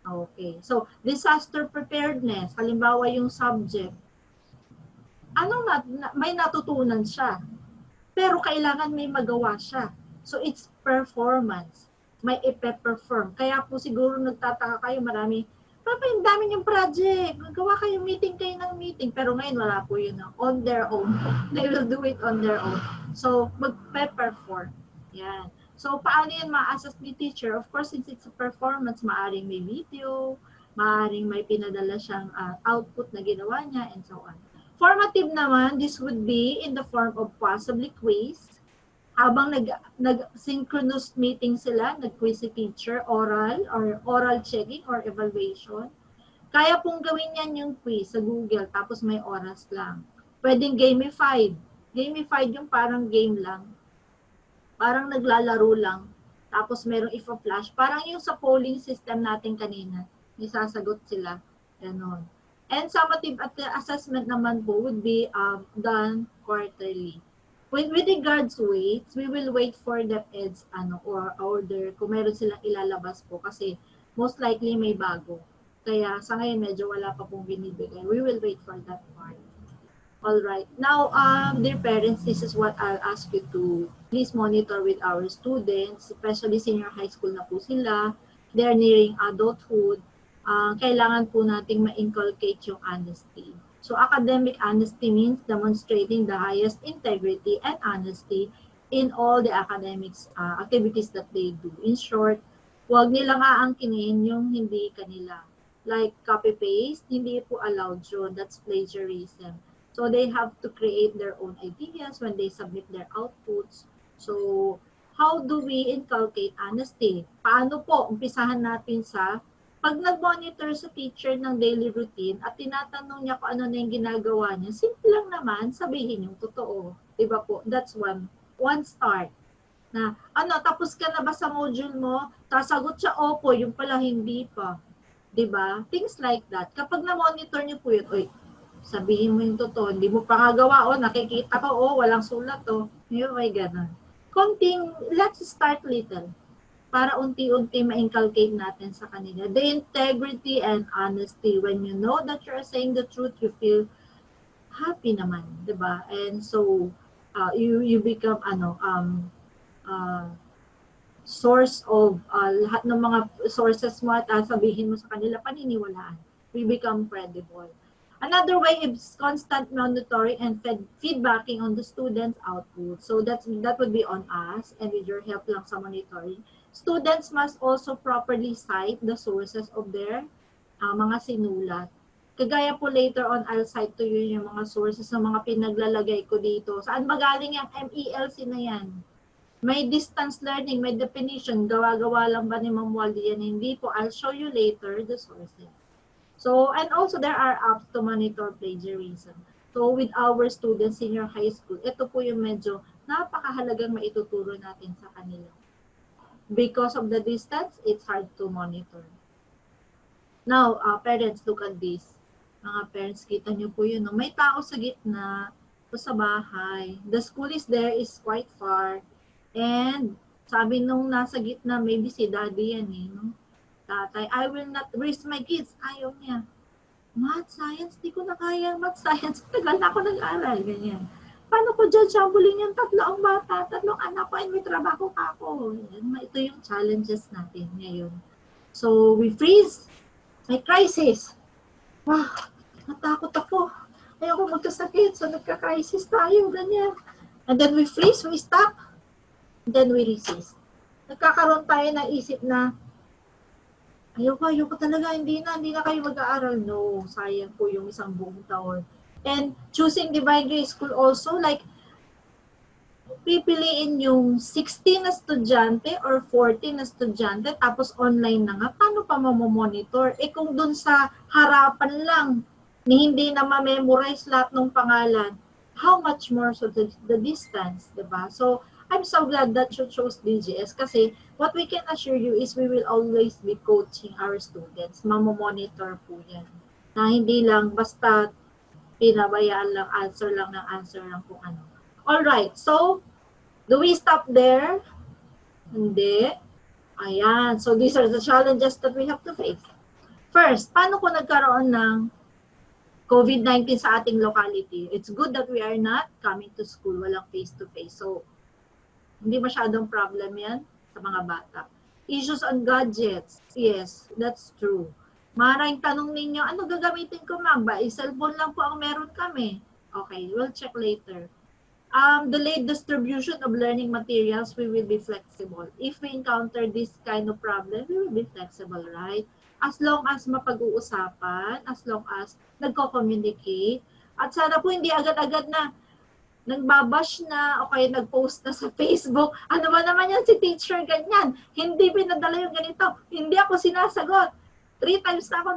Okay. So, disaster preparedness, halimbawa yung subject. May natutunan siya. Pero kailangan may magawa siya. So, it's performance. May ipe-perform. Kaya po siguro nagtataka kayo marami, Papa, yung dami niyong project. Magawa kayo, meeting kayo ng meeting. Pero ngayon wala po yun. On their own. They will do it on their own. So, magpe-perform. Yan. So, paano yan ma-assess ni teacher? Of course, since it's a performance, maaring may video, maaring may pinadala siyang output na ginawa niya, and so on. Formative naman, this would be in the form of possibly quiz. Habang nag-synchronous meeting sila, nag-quiz si teacher, oral checking or evaluation. Kaya pong gawin yan yung quiz sa Google, tapos may oras lang. Pwedeng gamified. Gamified yung parang game lang. Parang naglalaro lang. Tapos merong if-flash. Parang yung sa polling system natin kanina. Isasagot sila. Ganon. And summative assessment naman po would be done quarterly. With regards to weights, we will wait for the EDS or order kung meron silang ilalabas po kasi most likely may bago. Kaya sa ngayon medyo wala pa pong binibigay. We will wait for that part. Alright. Now, dear parents, this is what I'll ask you to please monitor with our students, especially senior high school na po sila. They're nearing adulthood. Kailangan po nating ma-inculcate yung honesty. So academic honesty means demonstrating the highest integrity and honesty in all the academics activities that they do. In short, huwag nilang aangkinin yung hindi kanila. Like copy-paste, hindi po allowed yun. That's plagiarism. So they have to create their own ideas when they submit their outputs. So how do we inculcate honesty? Paano po? Umpisahan natin sa pag nag-monitor sa teacher ng daily routine at tinatanong niya kung ano na yung ginagawa niya, simple lang naman sabihin yung totoo. Diba po? That's one start. Na, ano, tapos ka na ba sa module mo? Sasagot siya, opo, yung pala hindi pa. 'Di ba? Things like that. Kapag na-monitor niyo po yun, oy, sabihin mo yung totoo, hindi mo pa nga nakikita ko, walang sulat, Yung may ganun. Let's start little para unti-unti ma-inculcate natin sa kanila. The integrity and honesty. When you know that you're saying the truth, you feel happy naman, 'di ba? And so, you become, uh, source of lahat ng mga sources mo at sabihin mo sa kanila, paniniwalaan. We become credible. Another way is constant monitoring and feedbacking on the students' output. So that would be on us and with your help lang sa monitoring. Students must also properly cite the sources of their mga sinulat. Kagaya po later on, I'll cite to you yung mga sources ng mga pinaglalagay ko dito. Saan ba galing yung MELC na yan? May distance learning, may definition, gawa-gawa lang ba ni Ma'am Wally yan? Hindi po. I'll show you later the sources. So, and also there are apps to monitor plagiarism. So, with our students senior high school, ito po yung medyo napakahalagang maituturo natin sa kanila. Because of the distance, it's hard to monitor. Now, parents, look at this. Mga parents, kita nyo po yun. No? May tao sa gitna o sa bahay. The school is there, is quite far. And sabi nung nasa gitna, maybe si daddy yan eh. No? Tatay, I will not raise my kids. Ayaw niya. Math, science, di ko na kaya. Math, science, tagal na ako nag-aaral. Ganyan. Paano ko dyan siyambulin yung tatlong bata, tatlong anak ko, and may trabaho ka ako. Ito yung challenges natin ngayon. So, we freeze. May crisis. Wow, natakot ako. Ayoko magkasakit. So, nagka-crisis tayo. Ganyan. And then we freeze, we stop. And then we resist. Nagkakaroon tayo ng isip na, ayoko talaga, hindi na kayo mag-aaral. No, sayang po yung isang buong taon. And choosing Divine Grace School also, like, pipiliin yung 16 na estudyante or 14 na estudyante, tapos online na nga, paano pa mamomonitor? Kung dun sa harapan lang, ni hindi na ma-memorize lahat ng pangalan, how much more so the distance, diba? So, I'm so glad that you chose DGS kasi what we can assure you is we will always be coaching our students. Mamomonitor po yan. Na hindi lang basta pinabayaan lang, answer lang kung ano. Alright, so, do we stop there? Hindi. Ayan. So, these are the challenges that we have to face. First, paano kung nagkaroon ng COVID-19 sa ating locality? It's good that we are not coming to school. Walang face-to-face. So, hindi masyadong problem yan sa mga bata. Issues on gadgets. Yes, that's true. Maraming tanong ninyo, ano gagamitin ko, ma'am? Ba, cellphone lang po ang meron kami. Okay, we'll check later. Delayed distribution of learning materials, we will be flexible. If we encounter this kind of problem, we will be flexible, right? As long as mapag-uusapan, as long as nagko-communicate, at sana po hindi agad-agad na nagbabash na o kaya nag-post na sa Facebook. Ano ba naman yan si teacher ganyan? Hindi pinadala yung ganito. Hindi ako sinasagot. 3 times na ako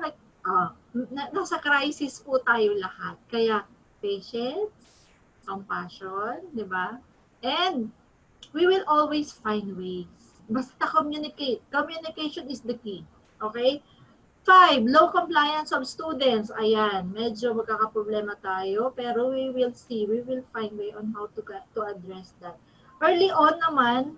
nasa crisis po tayo lahat. Kaya patience, compassion, di ba? And we will always find ways. Basta communicate. Communication is the key. Okay? 5, low compliance of students. Ayan, medyo magkakaproblema tayo, pero we will see, we will find way on how to address that. Early on naman,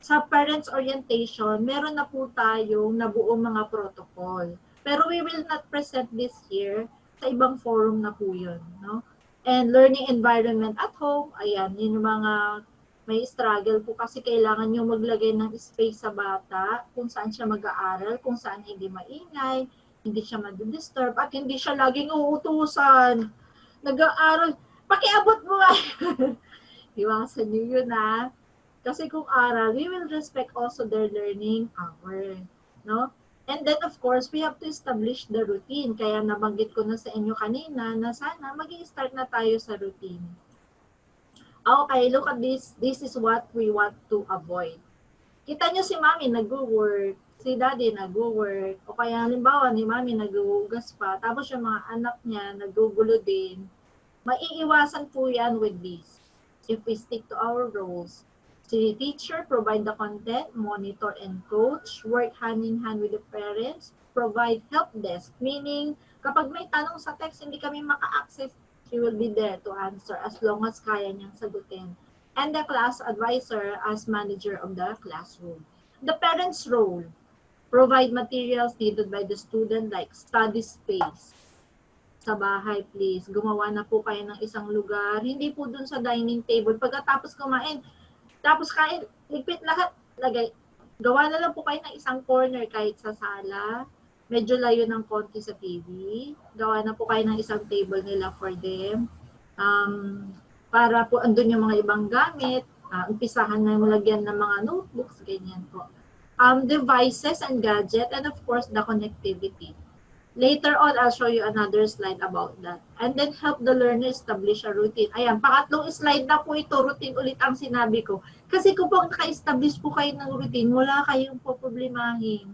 sa parents orientation, meron na po tayong nabuong mga protocol. Pero we will not present this here. Sa ibang forum na po yun. No? And learning environment at home, ayan, yun yung mga may struggle po kasi kailangan nyo maglagay ng space sa bata kung saan siya mag-aaral, kung saan hindi maingay, hindi siya madidisturb, at hindi siya laging uutusan. Nag-aaral, pakiabot mo nga. Iwasan nyo yun Kasi kung aral, we will respect also their learning hour. No? And then of course, we have to establish the routine. Kaya nabanggit ko na sa inyo kanina na sana mag-i-start na tayo sa routine. Okay, look at this. This is what we want to avoid. Kita nyo si mami nag-work, si daddy nag-work, o kaya halimbawa ni mami nag-uugas pa, tapos yung mga anak niya nagugulo din. Maiiwasan po yan with this. If we stick to our roles, si teacher provide the content, monitor and coach, work hand in hand with the parents, provide help desk, meaning kapag may tanong sa text, hindi kami maka-access, she will be there to answer as long as kaya niyang sagutin. And the class advisor as manager of the classroom. The parents' role, provide materials needed by the student like study space. Sa bahay, please, gumawa na po kayo ng isang lugar. Hindi po dun sa dining table. Pagkatapos kumain, tapos kain, ligpit lahat, lagay. Gawa na lang po kayo ng isang corner kahit sa sala. Medyo layo ng konti sa TV. Gawa na po kayo ng isang table nila for them. Para po andun yung mga ibang gamit. Umpisahan na yung lagyan ng mga notebooks, ganyan po. Devices and gadget, and of course, the connectivity. Later on, I'll show you another slide about that. And then help the learner establish a routine. Ayan, pangatlong slide na po ito, routine ulit ang sinabi ko. Kasi kung po naka-establish po kayo ng routine, wala kayong poproblemahin.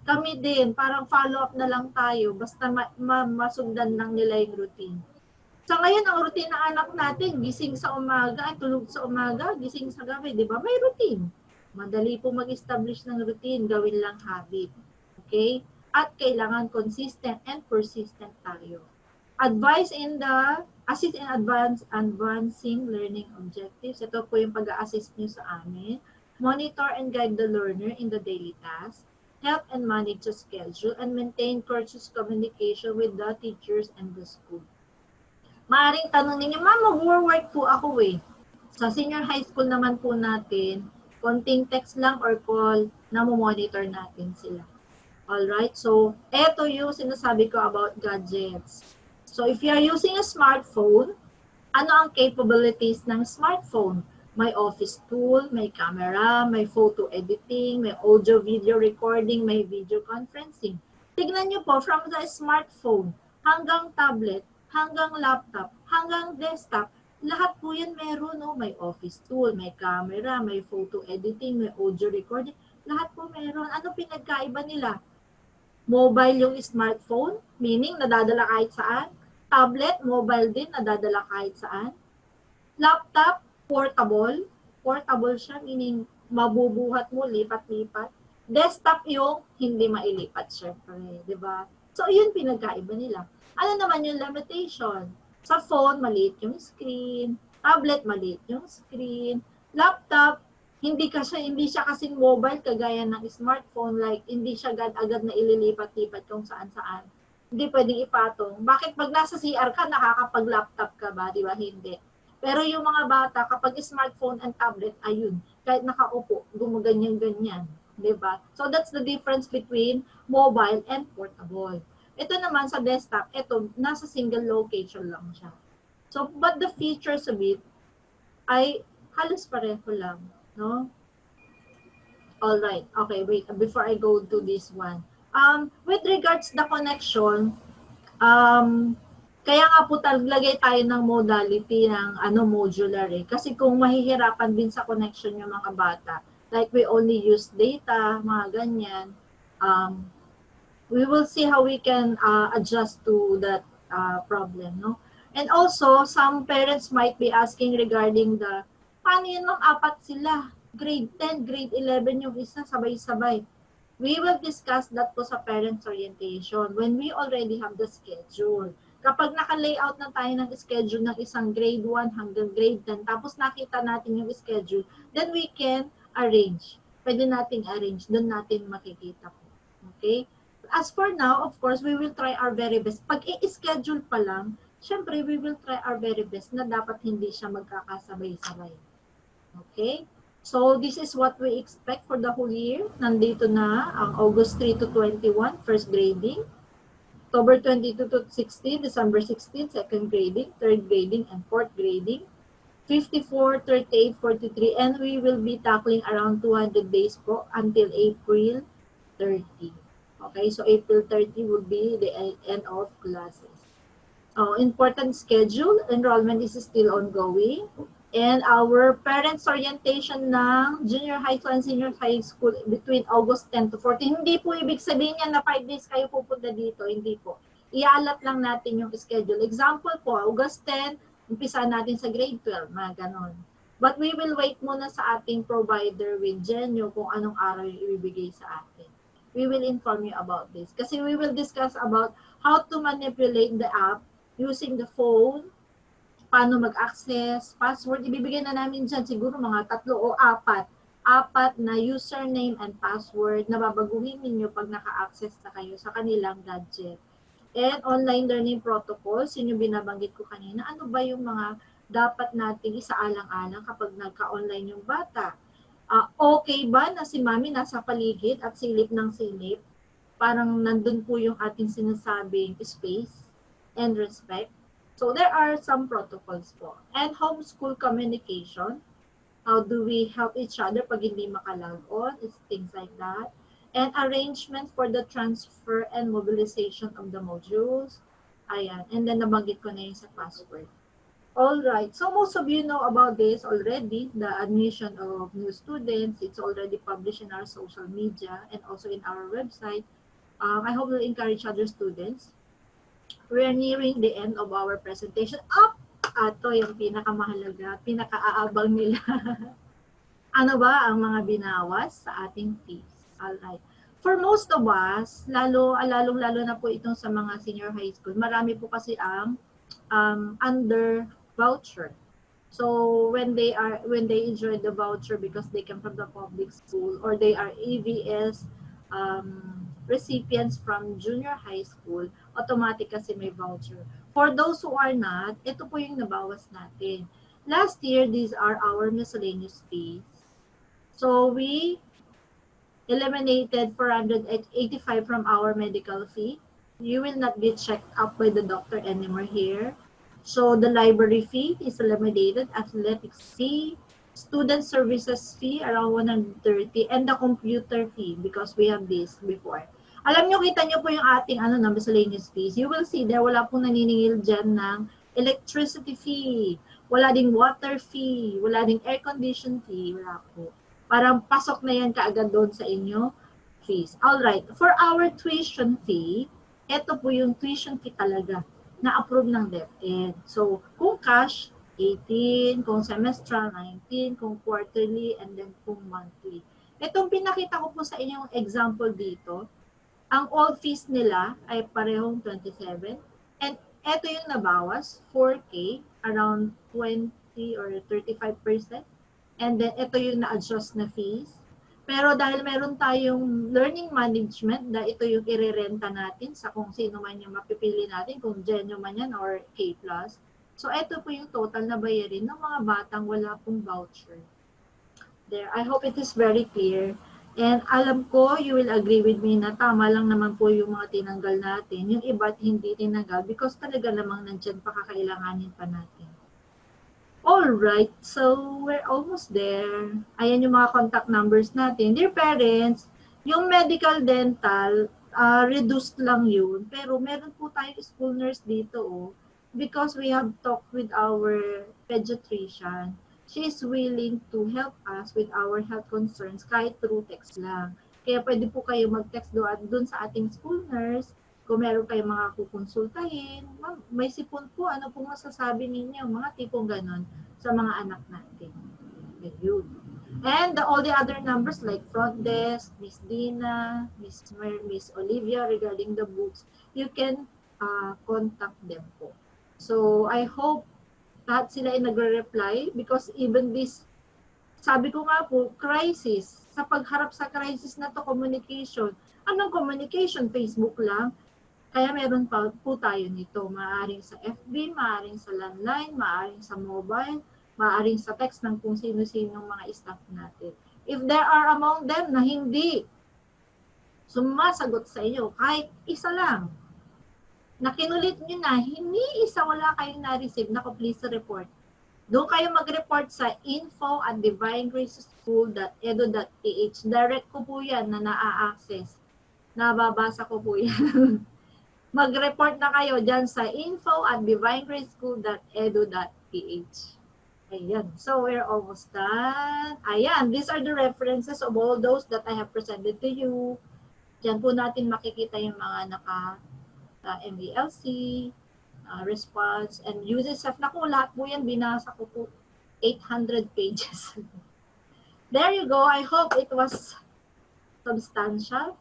Kami din, parang follow-up na lang tayo, basta masundan lang nila yung routine. Sa ngayon, ang routine ng anak natin, gising sa umaga, tulog sa umaga, gising sa gabi, di ba? May routine. Madali po mag-establish ng routine, gawin lang habit. Okay? At kailangan consistent and persistent tayo. Assist in advancing learning objectives. Ito po yung pag-a-assist nyo sa amin. Monitor and guide the learner in the daily tasks. Help and manage the schedule and maintain courteous communication with the teachers and the school. Maaring tanong ninyo, Ma'am, mag-work po ako Sa senior high school naman po natin, konting text lang or call na monitor natin sila. Alright, so eto yung sinasabi ko about gadgets. So if you are using a smartphone, ano ang capabilities ng smartphone? May office tool, may camera, may photo editing, may audio-video recording, may video conferencing. Tignan nyo po, from the smartphone hanggang tablet, hanggang laptop, hanggang desktop, lahat po yan meron, no? May office tool, may camera, may photo editing, may audio recording, lahat po meron. Ano pinagkaiba nila? Mobile yung smartphone, meaning nadadala kahit saan. Tablet, mobile din, nadadala kahit saan. Laptop, portable. Portable siya, meaning mabubuhat mo, lipat-lipat. Desktop yung hindi mailipat, syempre, di ba? So, yun pinagkaiba nila. Ano naman yung limitation? Sa phone, maliit yung screen. Tablet, maliit yung screen. Laptop, hindi siya kasing mobile kagaya ng smartphone, like hindi siya agad na ililipat-lipat kung saan-saan. Hindi pwedeng ipatong. Bakit pag nasa CR ka, nakakapag-laptop ka ba? Di ba? Hindi. Pero yung mga bata, kapag smartphone and tablet, ayun, kahit nakaupo, gumaganyan-ganyan. Diba? So that's the difference between mobile and portable. Ito naman sa desktop, ito, nasa single location lang siya. So, but the features of it ay halos pareho lang. No? Alright, okay, wait, before I go to this one. With regards the connection, kaya nga po lagay tayo ng modality ng modular Kasi kung mahihirapan din sa connection yung mga bata, like we only use data, mga ganyan, we will see how we can adjust to that problem, no? And also, some parents might be asking regarding the, paano yun apat sila? Grade 10, grade 11 yung isa, sabay-sabay. We will discuss that po sa parents orientation when we already have the schedule. Kapag naka-layout na tayo ng schedule ng isang grade 1 hanggang grade 10, tapos nakita natin yung schedule, then we can arrange. Pwede nating arrange, doon natin makikita po. Okay? As for now, of course, we will try our very best. Pag i-schedule pa lang, syempre, we will try our very best na dapat hindi siya magkakasabay-sabay. Okay? So, this is what we expect for the whole year. Nandito na ang August 3 to 21, first grading. October 22 to 16, December 16, second grading, third grading, and fourth grading. 54, 38, 43, and we will be tackling around 200 days po until April 30. Okay, so April 30 will be the end of classes. Important schedule, enrollment is still ongoing. And our parents orientation ng junior high school and senior high school between August 10 to 14. Hindi po ibig sabihin yan na 5 days kayo pupunta dito. Hindi po. Ialat lang natin yung schedule. Example po, August 10, umpisa natin sa grade 12, mga ganon. But we will wait muna sa ating provider with Genyo kung anong araw yung ibibigay sa atin. We will inform you about this. Kasi we will discuss about how to manipulate the app using the phone, paano mag-access, password. Ibibigay na namin dyan siguro mga 3 o 4. 4 na username and password na babaguhin ninyo pag naka-access na kayo sa kanilang gadget. And online learning protocols, yun yung binabanggit ko kanina. Ano ba yung mga dapat nating isaalang-alang kapag nagka-online yung bata? Okay ba na si mami nasa paligid at silip ng silip? Parang nandun po yung ating sinasabing space and respect. So there are some protocols po. And homeschool communication. How do we help each other pag hindi makalog on? It's things like that. And arrangement for the transfer and mobilization of the modules. Ayan. And then nabanggit ko na yung sa password. All right. So most of you know about this already, the admission of new students. It's already published in our social media and also in our website. I hope we'll encourage other students. We're nearing the end of our presentation. Ato yung pinakamahalaga, pinakaaabang nila. Ano ba ang mga binawas sa ating fees? Alright. For most of us, lalong-lalo na po itong sa mga senior high school, marami po kasi ang under voucher. So when they enjoy the voucher because they come from the public school or they are EVS recipients from junior high school, automatic kasi may voucher. For those who are not, ito po yung nabawas natin. Last year, these are our miscellaneous fees. So we eliminated 485 from our medical fee. You will not be checked up by the doctor anymore here. So the library fee is eliminated, athletics fee, student services fee around 130, and the computer fee because we have this before. Alam nyo, kita nyo po yung ating miscellaneous fees. You will see there, wala pong naniningil dyan ng electricity fee, wala ding water fee, wala ding air condition fee, wala po. Parang pasok na yan kaagad doon sa inyo fees. Alright, for our tuition fee, ito po yung tuition fee talaga na-approve ng DepEd. So, kung cash, 18, kung semestral, 19, kung quarterly, and then kung monthly. Itong pinakita ko po sa inyong example dito, ang all fees nila ay parehong 27. And ito yung nabawas, 4K, around 20 or 35%. And then ito yung na-adjust na fees. Pero dahil meron tayong learning management, na ito yung irerenta natin sa kung sino man yung mapipili natin, kung Genyo man yan or K+. So ito po yung total na bayarin ng mga batang wala pong voucher. There, I hope it is very clear. And alam ko, you will agree with me na tama lang naman po yung mga tinanggal natin. Yung iba't hindi tinanggal because talaga namang nandyan pa kakailanganin pa natin. Alright, so we're almost there. Ayan yung mga contact numbers natin. Dear parents, yung medical dental, reduced lang yun. Pero meron po tayong school nurse dito because we have talked with our pediatrician. She is willing to help us with our health concerns kahit through text lang. Kaya pwede po kayo mag-text doon sa ating school nurse. Kung meron kayong mga kukonsultahin, may sipon po, ano pong masasabi ninyo, mga tipong ganon sa mga anak natin. Yun. And all the other numbers like front desk, Miss Dina, Miss Olivia regarding the books, you can contact them po. So I hope lahat sila ay nagre-reply because even this, sabi ko nga po, crisis, sa pagharap sa crisis na to, communication. Anong communication? Facebook lang? Kaya meron pa po tayo nito. Maaring sa FB, maaring sa landline, maaring sa mobile, maaring sa text ng kung sino-sinong mga staff natin. If there are among them na hindi sumasagot sa inyo, kahit isa lang, na kinulit nyo na, hindi isa, wala kayong na-receive, naku, please report. Doon kayo mag-report sa info@divineggraceschool.edu.ph. Direct ko po yan na naa-access. Nababasa ko po yan. Mag-report na kayo dyan sa info@divineggraceschool.edu.ph. Ayan. So, we're almost done. Ayan. These are the references of all those that I have presented to you. Diyan po natin makikita yung mga MVLC, response, and uses of. Naku, lahat po yan, binasa ko po 800 pages. There you go. I hope it was substantial.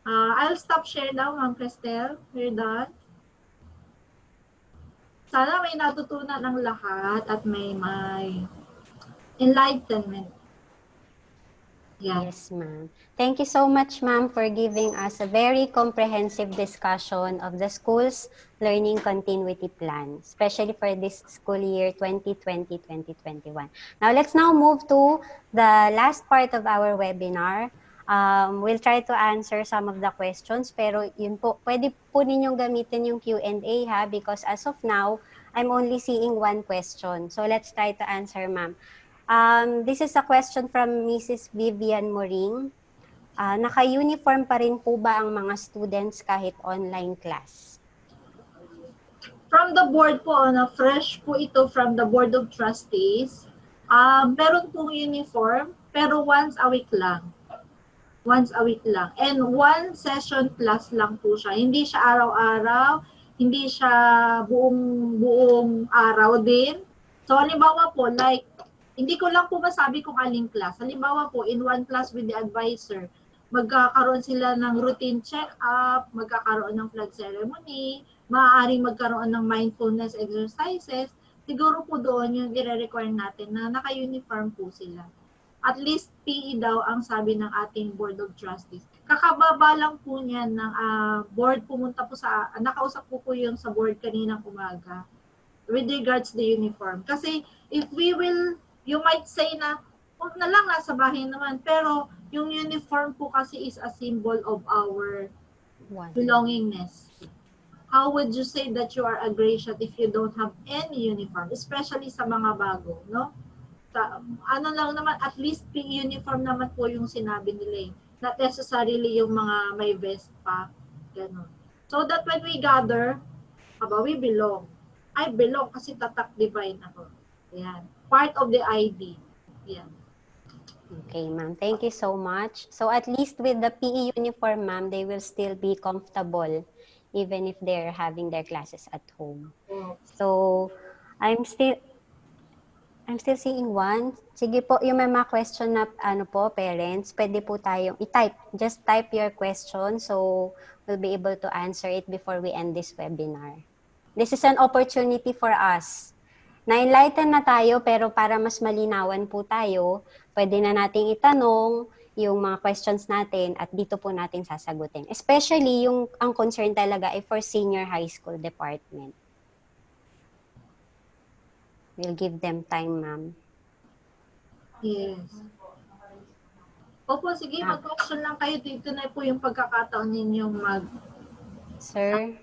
I'll stop share now, Ma'am Cristel. We're done. Sana may natutunan ng lahat at may enlightenment. Yeah. Yes, ma'am. Thank you so much, ma'am, for giving us a very comprehensive discussion of the school's learning continuity plan, especially for this school year 2020-2021. Now, let's now move to the last part of our webinar. We'll try to answer some of the questions, pero yun po, pwede po ninyong gamitin yung Q&A ha, because as of now, I'm only seeing one question. So let's try to answer, ma'am. This is a question from Mrs. Vivian Moring. Naka-uniform pa rin po ba ang mga students kahit online class? From the board po, fresh po ito from the Board of Trustees. Meron pong uniform, pero once a week lang. Once a week lang. And one session plus lang po siya. Hindi siya araw-araw, hindi siya buong araw din. So, halimbawa po, like, hindi ko lang po masabi kung aling class. Halimbawa po, in one class with the advisor, magkakaroon sila ng routine check-up, magkakaroon ng flag ceremony, maaaring magkaroon ng mindfulness exercises. Siguro po doon yung i-require natin na naka-uniform po sila. At least PE daw ang sabi ng ating Board of Trustees. Kakababa lang po niyan ng board, pumunta po nakausap po yung sa board kaninang umaga with regards to the uniform. Kasi if we will, you might say na, huwag na lang, nasa bahay naman. Pero yung uniform po kasi is a symbol of our belongingness. How would you say that you are a gracious if you don't have any uniform? Especially sa mga bago, no? Ano lang naman, at least uniform naman po yung sinabi nila eh. Not necessarily yung mga may vest pa. Ganun. So that when we gather, we belong. I belong kasi tatak divine ako. Yan. Part of the ID. Yan. Okay, ma'am. Thank you so much. So at least with the PE uniform, ma'am, they will still be comfortable even if they're having their classes at home. So I'm still seeing one. Sige po, yung may mga question na parents, pwede po tayong i-type. Just type your question so we'll be able to answer it before we end this webinar. This is an opportunity for us. Na-enlighten na tayo, pero para mas malinawan po tayo, pwede na nating itanong yung mga questions natin at dito po natin sasagutin. Especially yung ang concern talaga ay for senior high school department. We'll give them time, ma'am. Yes. Opo, sige, mag-question lang kayo. Dito na po yung pagkakataon ninyong Sir?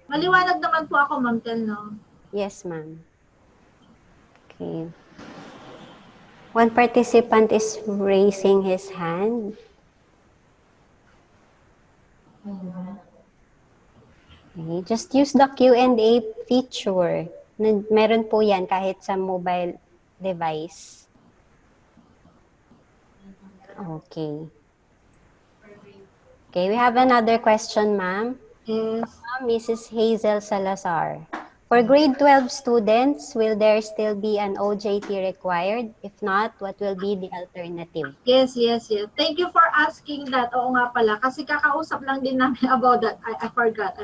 Maliwanag naman po ako, Ma'am Tel, no? Yes, ma'am. Okay. One participant is raising his hand. Okay. Just use the Q&A feature. Meron po yan kahit sa mobile device. Okay. Okay, we have another question, ma'am. Yes. Mrs. Hazel Salazar. For grade 12 students, will there still be an OJT required? If not, what will be the alternative? Yes. Thank you for asking that. Oo nga pala. Kasi kakausap lang din namin about that. I forgot.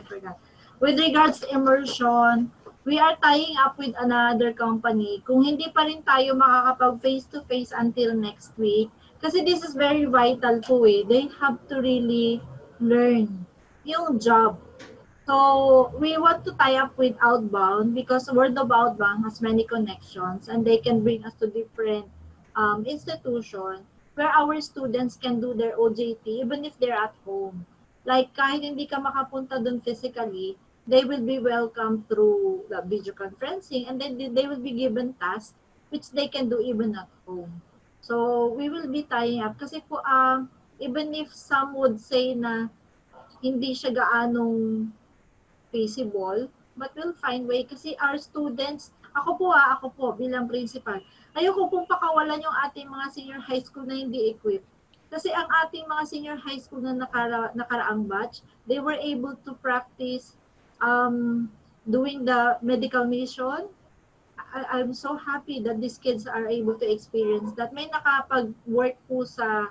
With regards to immersion, we are tying up with another company. Kung hindi pa rin tayo makakapag face-to-face until next week, kasi this is very vital po eh. They have to really learn yung job. So, we want to tie up with Outbound because Word of Outbound has many connections and they can bring us to different institutions where our students can do their OJT even if they're at home. Like, kahit hindi ka makapunta dun physically, they will be welcomed through the video conferencing, and then they will be given tasks which they can do even at home. So we will be tying up kasi po even if some would say na hindi siya gaanong feasible, but we'll find way kasi our students, ako po bilang principal, ayoko pong pakawalan yung ating mga senior high school na hindi equipped. Kasi ang ating mga senior high school na nakaraang batch, they were able to practice doing the medical mission. I'm so happy that these kids are able to experience that. May nakapag-work po sa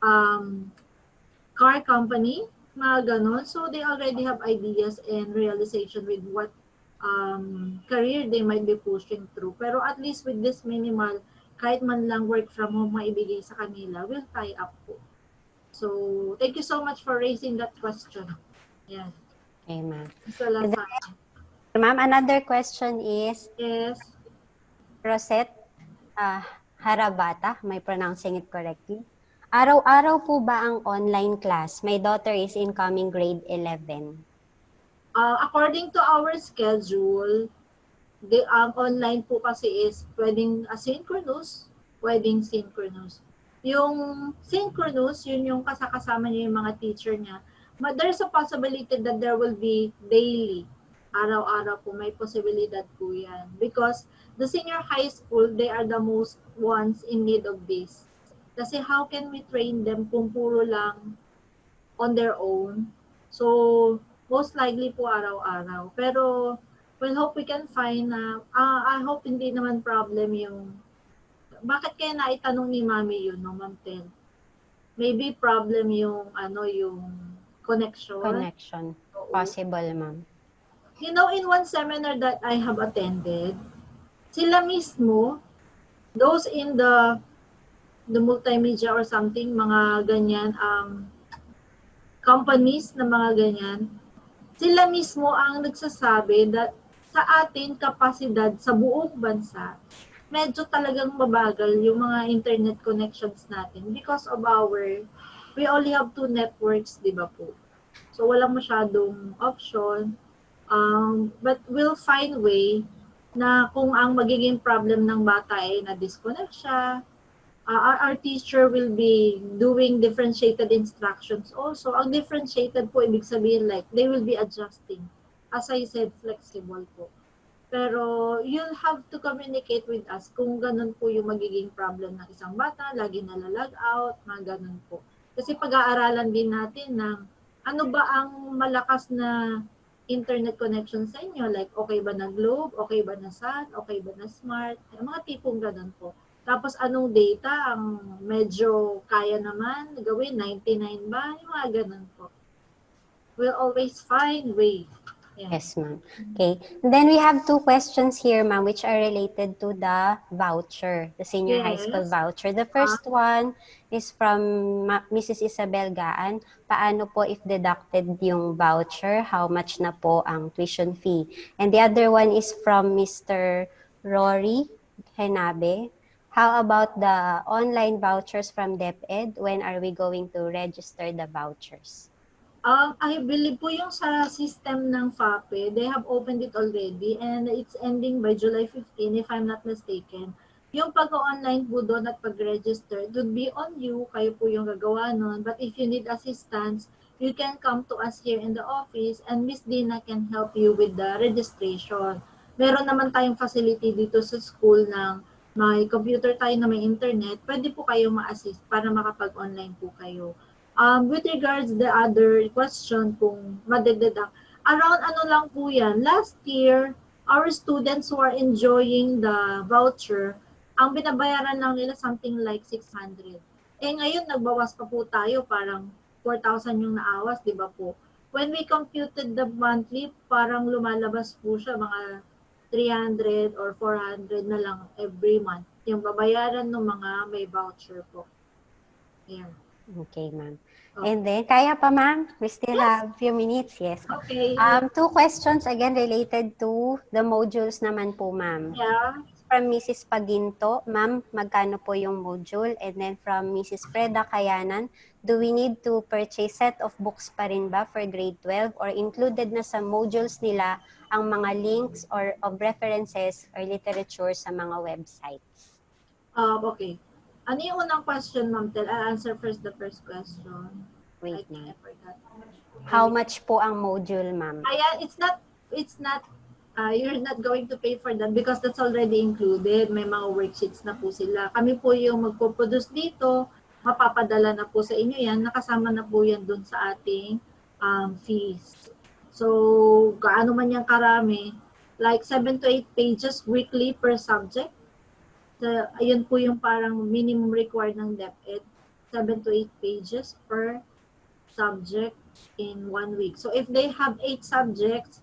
um, car company, mga ganon. So they already have ideas and realization with what career they might be pushing through. Pero at least with this minimal, kahit man lang work from home maibigay sa kanila, will tie up po. So thank you so much for raising that question. Yeah. Okay, ma'am. Salamat. Ma'am, another question is, Yes. Rosette Harabata, am I pronouncing it correctly? Araw-araw po ba ang online class? My daughter is incoming grade 11. According to our schedule, ang online po kasi is pwedeng asynchronous, pwedeng synchronous. Yung synchronous, yun yung kasama niya yung mga teacher niya. But there's a possibility that there will be daily. Araw-araw po, may posibilidad po yan. Because the senior high school, they are the most ones in need of this. Kasi how can we train them kung puro lang on their own? So, most likely po araw-araw. Pero, we'll hope we can find na, I hope hindi naman problem yung, bakit kaya naitanong ni Mami yun, no, Ma'am Tel? Maybe problem yung, yung connection. Connection. Possible, ma'am. You know, in one seminar that I have attended, sila mismo, those in the multimedia or something, mga ganyan, companies na mga ganyan, sila mismo ang nagsasabi that sa atin kapasidad sa buong bansa, medyo talagang mabagal yung mga internet connections natin because of we only have 2 networks, di ba po? So walang masyadong option. But we'll find way na kung ang magiging problem ng bata ay na-disconnect siya, our teacher will be doing differentiated instructions also. Ang differentiated po, ibig sabihin like, they will be adjusting. As I said, flexible po. Pero you'll have to communicate with us kung ganun po yung magiging problem ng isang bata, lagi nalalag out, mga ganun po. Kasi pag-aaralan din natin ng ano ba ang malakas na internet connection sa inyo? Like, okay ba na Globe? Okay ba na SAT? Okay ba na Smart? Mga tipong ganun po. Tapos, anong data ang medyo kaya naman gawin? 99 ba? Yung mga ganun po. We'll always find way. Yeah. Yes, ma'am. Okay. And then we have 2 questions here, ma'am, which are related to the voucher, the senior high school voucher. The first one is from Mrs. Isabel Gaan. Paano po if deducted yung voucher? How much na po ang tuition fee? And the other one is from Mr. Rory Henabe. How about the online vouchers from DepEd? When are we going to register the vouchers? I believe po yung sa system ng FAPE, they have opened it already and it's ending by July 15 if I'm not mistaken. Yung pag-online po doon at pag-register, it would be on you, kayo po yung gagawa nun. But if you need assistance, you can come to us here in the office and Miss Dina can help you with the registration. Meron naman tayong facility dito sa school ng may computer tayo na may internet, pwede po kayo ma-assist para makapag-online po kayo. With regards the other question kung madagdagan, around ano lang po yan, last year, our students who are enjoying the voucher, ang binabayaran lang nila something like 600. Eh ngayon, nagbawas pa po tayo, parang 4,000 yung naawas, di ba po? When we computed the monthly, parang lumalabas po siya mga 300 or 400 na lang every month. Yung babayaran ng mga may voucher po. Yeah. Okay, ma'am. And then, kaya pa, ma'am? We still have few minutes, yes. Okay. 2 questions again related to the modules naman po, ma'am. Yeah. from Mrs. Paginto, ma'am, magkano po yung module? And then from Mrs. Freda Kayanan, do we need to purchase set of books pa rin ba for grade 12 or included na sa modules nila ang mga links or of references or literature sa mga websites? Okay. Ano yung unang question, Ma'am Tel? I'll answer first the first question. I Wait, think I ma'am. forgot. How much po ang module, ma'am? Ayan, you're not going to pay for that because that's already included. May mga worksheets na po sila. Kami po yung magpo-produce dito, mapapadala na po sa inyo yan, nakasama na po yan dun sa ating fees. So, gaano man yan karami, like 7 to 8 pages weekly per subject. Ayun po yung parang minimum required ng DepEd, 7 to 8 pages per subject in 1 week. So if they have 8 subjects,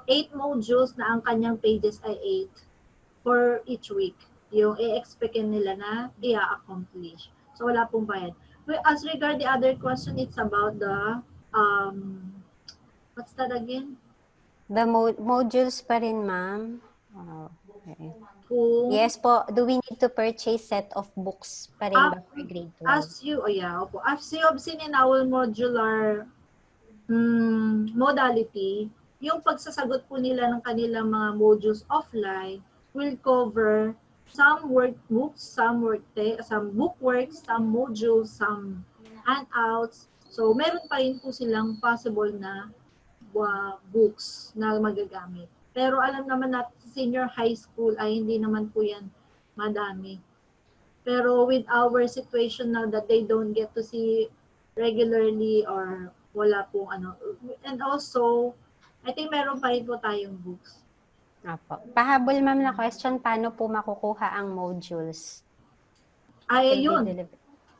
8 modules na ang kanyang pages ay 8 for each week. Yung i-expect nila na i-accomplish. So wala pong bayad. As regard the other question, it's about the, what's that again? The modules pa rin, ma'am. Okay. Yes po, do we need to purchase set of books pa rin ba for grade 12? As you have seen in our modular modality, yung pagsasagot po nila ng kanilang mga modules offline will cover some workbooks, some bookworks, some modules, some handouts. So, meron pa rin po silang possible na books na magagamit. Pero alam naman natin sa senior high school ay hindi naman po yan madami. Pero with our situation now that they don't get to see regularly or wala po ano. And also, I think meron pa rin po tayong books. Apo. Pahabol, ma'am, na question, paano po makukuha ang modules? Ay, yun.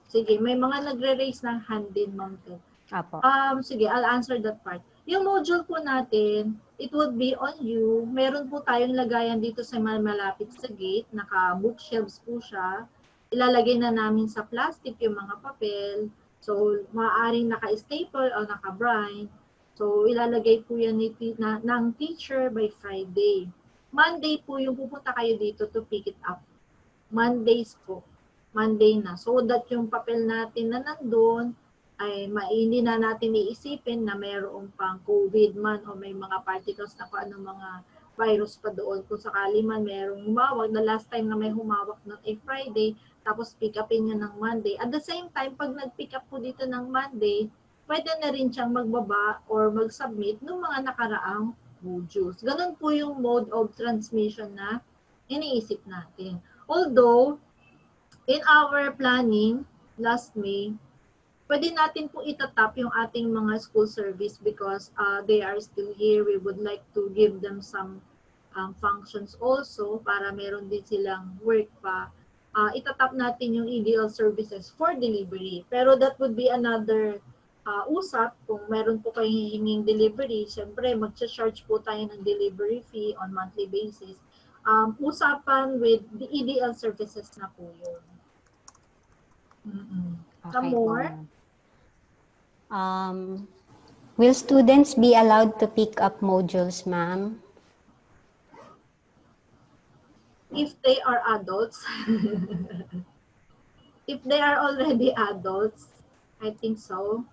Sige, may mga nagre-raise ng hand din, ma'am. Apo. Sige, I'll answer that part. Yung module po natin, it would be on you. Meron po tayong lagayan dito sa malapit sa gate. Naka-bookshelves po siya. Ilalagay na namin sa plastic yung mga papel. So, maaaring naka-staple o naka-brine. So, ilalagay po yan ng teacher by Friday. Monday po yung pupunta kayo dito to pick it up. Mondays po. Monday na. So that yung papel natin na nandun, ay hindi na natin iisipin na mayroong pang COVID man o may mga particles na kung ano mga virus pa doon. Kung sakali man mayroong humawak, the last time na may humawak ng Friday, tapos pick upin niya ng Monday. At the same time, pag nag-pick up po dito ng Monday, pwede na rin siyang magbaba or mag-submit ng mga nakaraang modules. Ganun po yung mode of transmission na iniisip natin. Although, in our planning last May, pwede natin po itatap yung ating mga school service because they are still here. We would like to give them some functions also para meron din silang work pa. Itatap natin yung EDL services for delivery. Pero that would be another usap. Kung meron po kayong hihinging delivery, syempre mag-charge po tayo ng delivery fee on monthly basis. Usapan with the EDL services na po yun. Some more? Will students be allowed to pick up modules, ma'am? If they are adults, if they are already adults, I think so.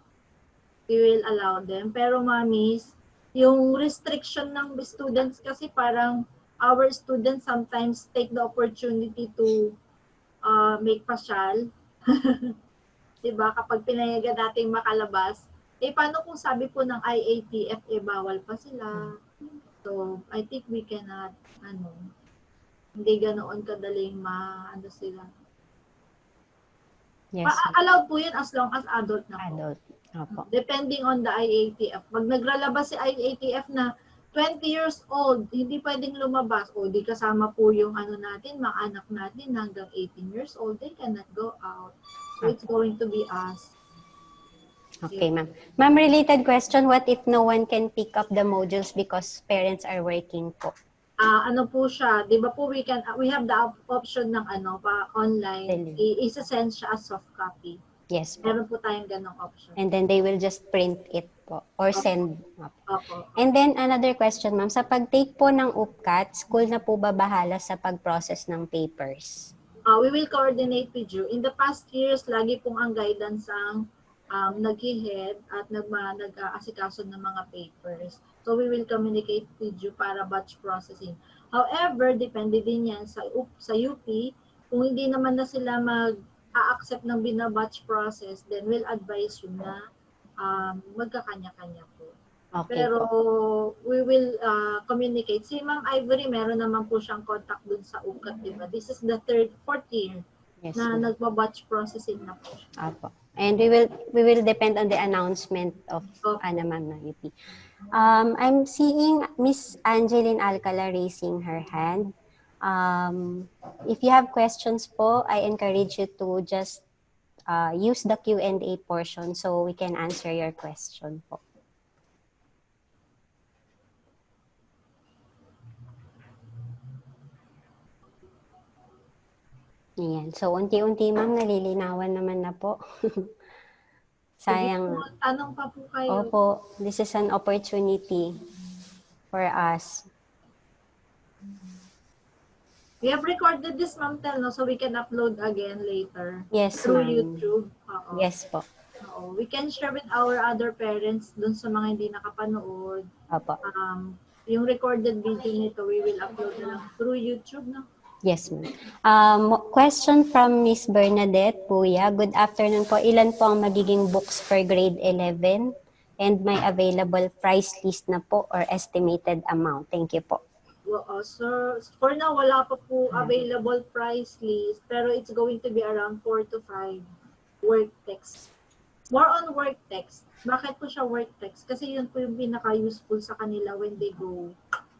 We will allow them. Pero mamis, yung restriction ng students kasi parang our students sometimes take the opportunity to make pasyal. Diba? Kapag pinayagan natin makalabas, paano kung sabi po ng IATF, bawal pa sila. So, I think we cannot, hindi ganoon kadaling sila. Yes. Allowed po yun as long as adult na po. Adult. Opo. Depending on the IATF. Pag naglalabas si IATF na 20 years old, hindi pwedeng lumabas. O di kasama po yung natin, mga anak natin hanggang 18 years old, they cannot go out. So it's going to be us. Okay, ma'am. Ma'am, related question, what if no one can pick up the modules because parents are working po? Ano po siya, di ba po we have the option ng online, isa-send siya as soft copy. Yes po. Meron po tayong ganong option. And then they will just print it po or send. Opo. And then another question, ma'am, sa pag-take po ng UPCAT, school na po ba bahala sa pag-process ng papers? We will coordinate with you. In the past years, lagi pong ang guidance ang nag-head at nag-aasikaso ng mga papers. So we will communicate with you para batch processing. However, depende din yan sa UP. Kung hindi naman na sila mag-a-accept ng binabatch process, then we'll advise you na magkakanya-kanya po. Okay Pero po. we will communicate. Si Ma'am Ivory, meron naman po siyang contact dun sa UCAT, di ba? This is the fourth year Yes, na ma'am. nagpa-batch processing na po siya. Apo. And we will depend on the announcement of ma'am ng UP. I'm seeing Miss Angeline Alcala raising her hand. If you have questions po, I encourage you to just use the Q&A portion so we can answer your question po. Ayan. So, unti-unti ma'am, nalilinawan naman na po. Sayang. Tanong pa po kayo. Opo, this is an opportunity for us. We have recorded this, Ma'am Tel, no? So we can upload again later. Yes, through ma'am. YouTube. Yes po. We can share with our other parents dun sa mga hindi nakapanood. Opo. Yung recorded video nito, we will upload na lang through YouTube, no? Yes, ma'am. Question from Miss Bernadette Puya. Good afternoon po. Ilan po ang magiging books for grade 11? And may available price list na po or estimated amount? Thank you po. Well, sir, for now, wala pa po available price list, pero it's going to be around 4 to 5 work text. More on work text. Bakit po siya work text? Kasi yun po yung pinaka-useful sa kanila when they go.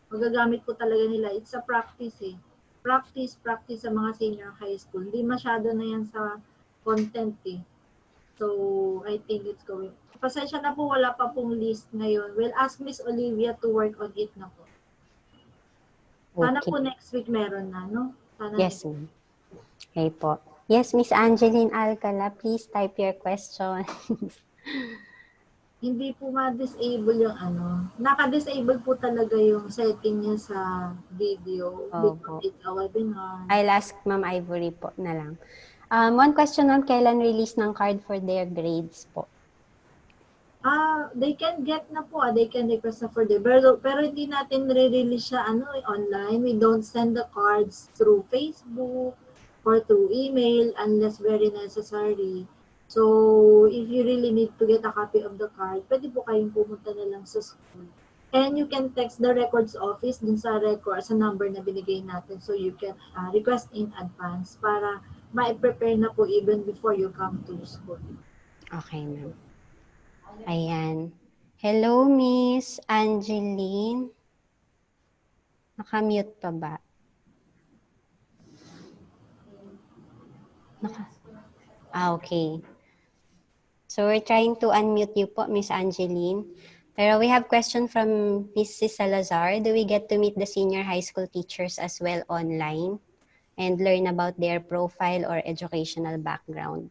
Magagamit po talaga nila. It's a practice eh. Practice sa mga senior high school. Hindi masyado na yan sa content eh. So, I think it's going. Pasensya na po, wala pa pong list ngayon. We'll ask Miss Olivia to work on it na po. Sana Okay. po next week meron na, no? Sana yes, ma'am. Okay po. Yes, Miss Angeline Alcala, please type your question. Hindi po ma-disable yung Naka-disable po talaga yung setting niya sa video. Because it's a webinar. I'll ask Ma'am Ivory po na lang. One question on kailan release ng card for their grades po? They can get na po. They can request na for the pero hindi natin re-release siya online. We don't send the cards through Facebook or through email unless very necessary. So, if you really need to get a copy of the card, pwede po kayong pumunta na lang sa school. And you can text the records office dun sa number na binigay natin so you can request in advance para ma-prepare na po even before you come to school. Okay, ma'am. Ayan. Hello, Miss Angeline. Nakamute pa ba? Okay. So we're trying to unmute you po, Miss Angeline. Pero we have question from Mrs. Salazar. Do we get to meet the senior high school teachers as well online and learn about their profile or educational background?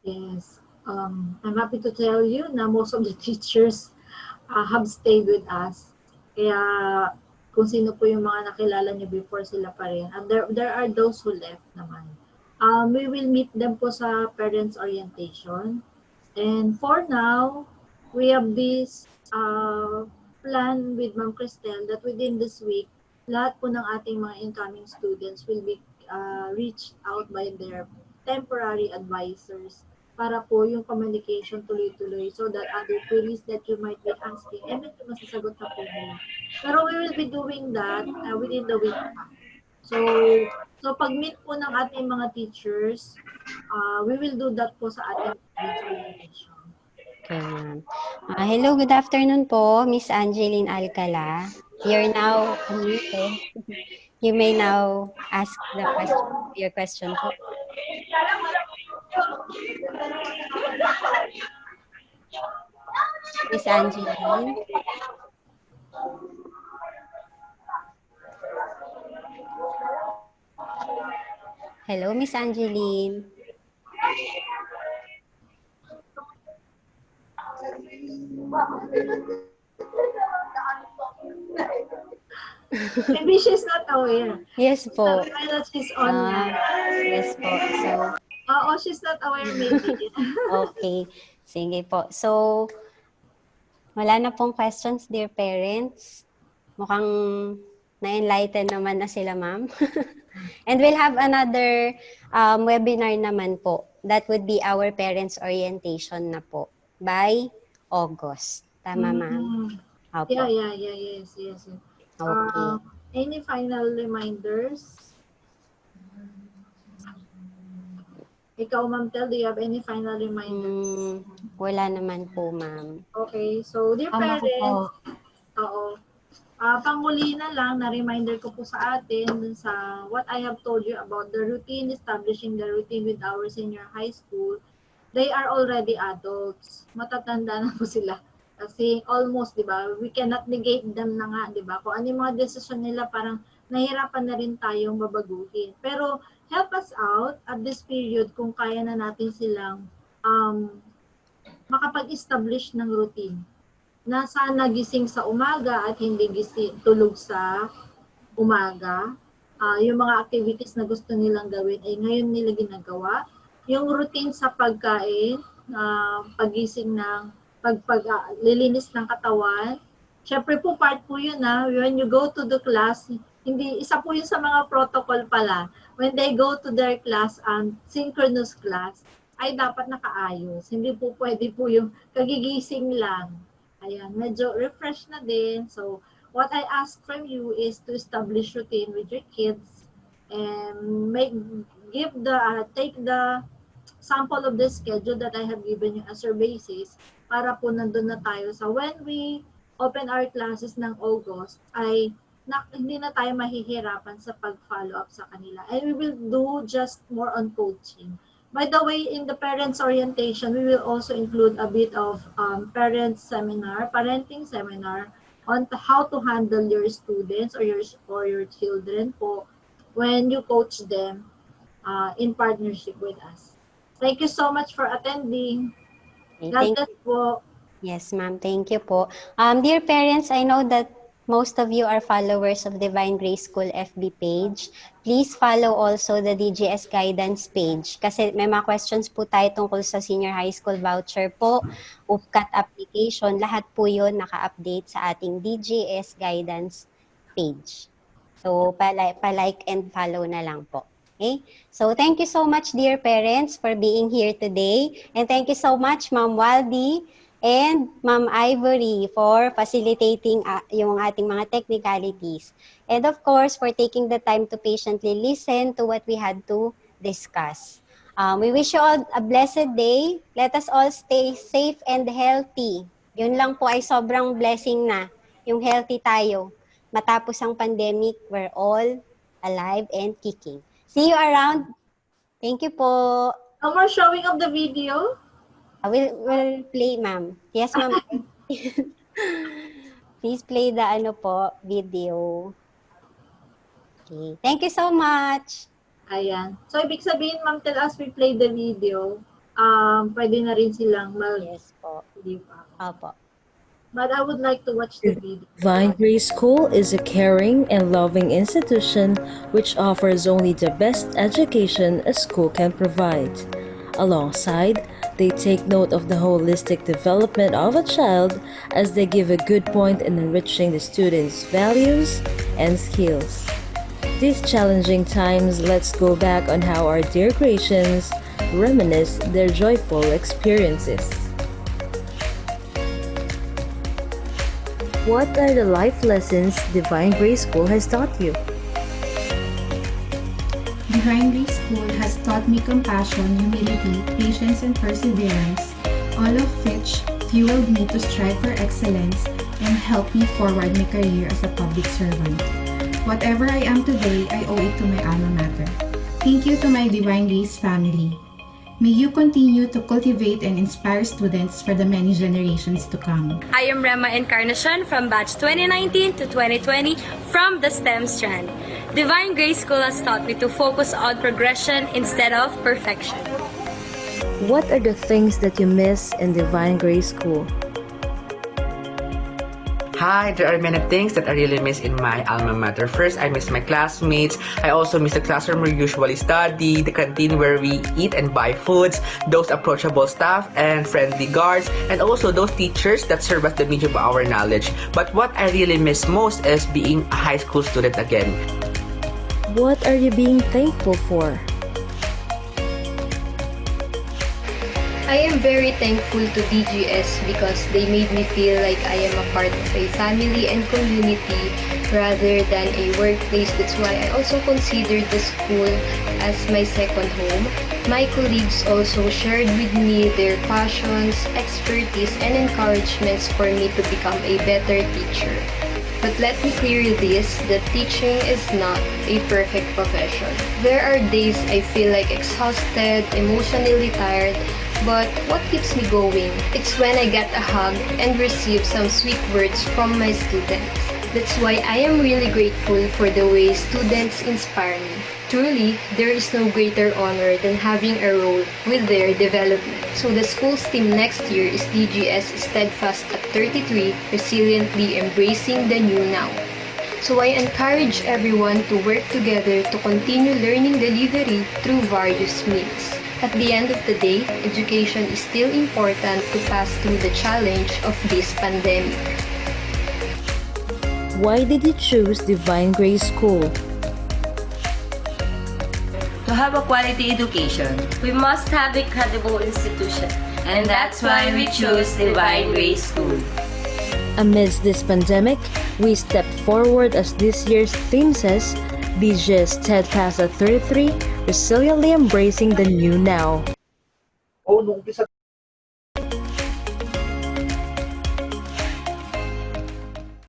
Yes. I'm happy to tell you na most of the teachers have stayed with us. Kaya kung sino po yung mga nakilala niyo before, sila pa rin. And there are those who left naman. We will meet them po sa parents orientation. And for now, we have this plan with Ma'am Cristel that within this week, lahat po ng ating mga incoming students will be reached out by their temporary advisors para po yung communication tuloy-tuloy so that other queries that you might be asking, medyo masasagot na po nila. Pero we will be doing that within the week pa. So pag-meet po ng ating mga teachers, we will do that po sa ating presentation. Okay, ma'am. Hello, good afternoon po, Miss Angeline Alcala. You're now unmuted. You may now ask your question po. Miss Angeline. Hello, Miss Angeline. Maybe she's not aware. Yes po. Sabi tayo that she's online. Yes po. So, Oo, she's not aware maybe. okay. Sige po. So, wala na pong questions, dear parents. Mukhang na-enlighten naman na sila, ma'am. And we'll have another webinar naman po. That would be our parents orientation na po by August. Tama, ma'am? Opo. Yes. Okay. Any final reminders? Ikaw, Ma'am Tel, do you have any final reminders? Wala naman po, ma'am. Okay, so dear parents, oo. Panghuli na lang, na reminder ko po sa atin dun sa what I have told you about the routine, establishing the routine with our senior high school. They are already adults. Matatanda na po sila. Kasi almost, di ba, we cannot negate them na nga, di ba? Kung ano yung mga desisyon nila, parang nahihirapan na rin tayong babaguhin. Pero help us out at this period kung kaya na natin silang makapag-establish ng routine na sana gising sa umaga at hindi tulog sa umaga. Yung mga activities na gusto nilang gawin ay ngayon nila ginagawa. Yung routine sa pagkain, pagising ng lilinis ng katawan. Syempre po part po yun when you go to the class, hindi isa po yun sa mga protocol pala. When they go to their class, synchronous class, ay dapat nakaayos. Hindi po pwede po yung kagigising lang. Ayan, medyo refresh na din. So, what I ask from you is to establish routine with your kids and take the sample of the schedule that I have given you as your basis para po nandun na tayo sa when we open our classes ng August ay hindi na tayo mahihirapan sa pag-follow up sa kanila. And we will do just more on coaching. By the way, in the parents orientation, we will also include a bit of parenting seminar on how to handle your students or your children po when you coach them in partnership with us. Thank you so much for attending. God bless po. Yes, ma'am. Thank you po. Dear parents, I know that most of you are followers of Divine Grace School FB page. Please follow also the DGS guidance page kasi may mga questions po tayo tungkol sa senior high school voucher po, UPCAT application, lahat po yun naka-update sa ating DGS guidance page. So, pa-like and follow na lang po. Okay? So, thank you so much, dear parents, for being here today. And thank you so much, Ma'am Waldy and Ma'am Ivory for facilitating yung ating mga technicalities. And of course, for taking the time to patiently listen to what we had to discuss. We wish you all a blessed day. Let us all stay safe and healthy. Yun lang po ay sobrang blessing na, yung healthy tayo. Matapos ang pandemic, we're all alive and kicking. See you around. Thank you po. No more showing of the video? We'll play, ma'am. Yes, ma'am. Please play the video. Okay. Thank you so much. Ayan. So, ibig sabihin, ma'am, as we play the video, pwede na rin silang Yes po. Opo. But I would like to watch the video. Divine Grace School is a caring and loving institution which offers only the best education a school can provide. Alongside, they take note of the holistic development of a child as they give a good point in enriching the students' values and skills. These challenging times, let's go back on how our dear Gracians reminisce their joyful experiences. What are the life lessons Divine Grace School has taught you? Divine Grace School has taught me compassion, humility, patience, and perseverance, all of which fueled me to strive for excellence and help me forward my career as a public servant. Whatever I am today, I owe it to my alma mater. Thank you to my Divine Grace family. May you continue to cultivate and inspire students for the many generations to come. I am Rema Encarnacion from batch 2019 to 2020 from the STEM strand. Divine Grace School has taught me to focus on progression instead of perfection. What are the things that you miss in Divine Grace School? Hi, there are many things that I really miss in my alma mater. First, I miss my classmates. I also miss the classroom where we usually study, the canteen where we eat and buy foods, those approachable staff and friendly guards, and also those teachers that serve as the medium of our knowledge. But what I really miss most is being a high school student again. What are you being thankful for? I am very thankful to DGS because they made me feel like I am a part of a family and community rather than a workplace. That's why I also considered the school as my second home. My colleagues also shared with me their passions, expertise, and encouragements for me to become a better teacher. But let me clear this, that teaching is not a perfect profession. There are days I feel like exhausted, emotionally tired, but what keeps me going? It's when I get a hug and receive some sweet words from my students. That's why I am really grateful for the way students inspire me. Truly, there is no greater honor than having a role with their development. So the school's team next year is DGS Steadfast at 33, resiliently embracing the new now. So I encourage everyone to work together to continue learning delivery through various means. At the end of the day, education is still important to pass through the challenge of this pandemic. Why did you choose Divine Grace School? To have a quality education, We must have a credible institution. and that's why we choose Divine Grace School. Amidst this pandemic, we stepped forward as this year's theme says, DGS Steadfast at 33, resiliently embracing the new now. Oh, nung umpisa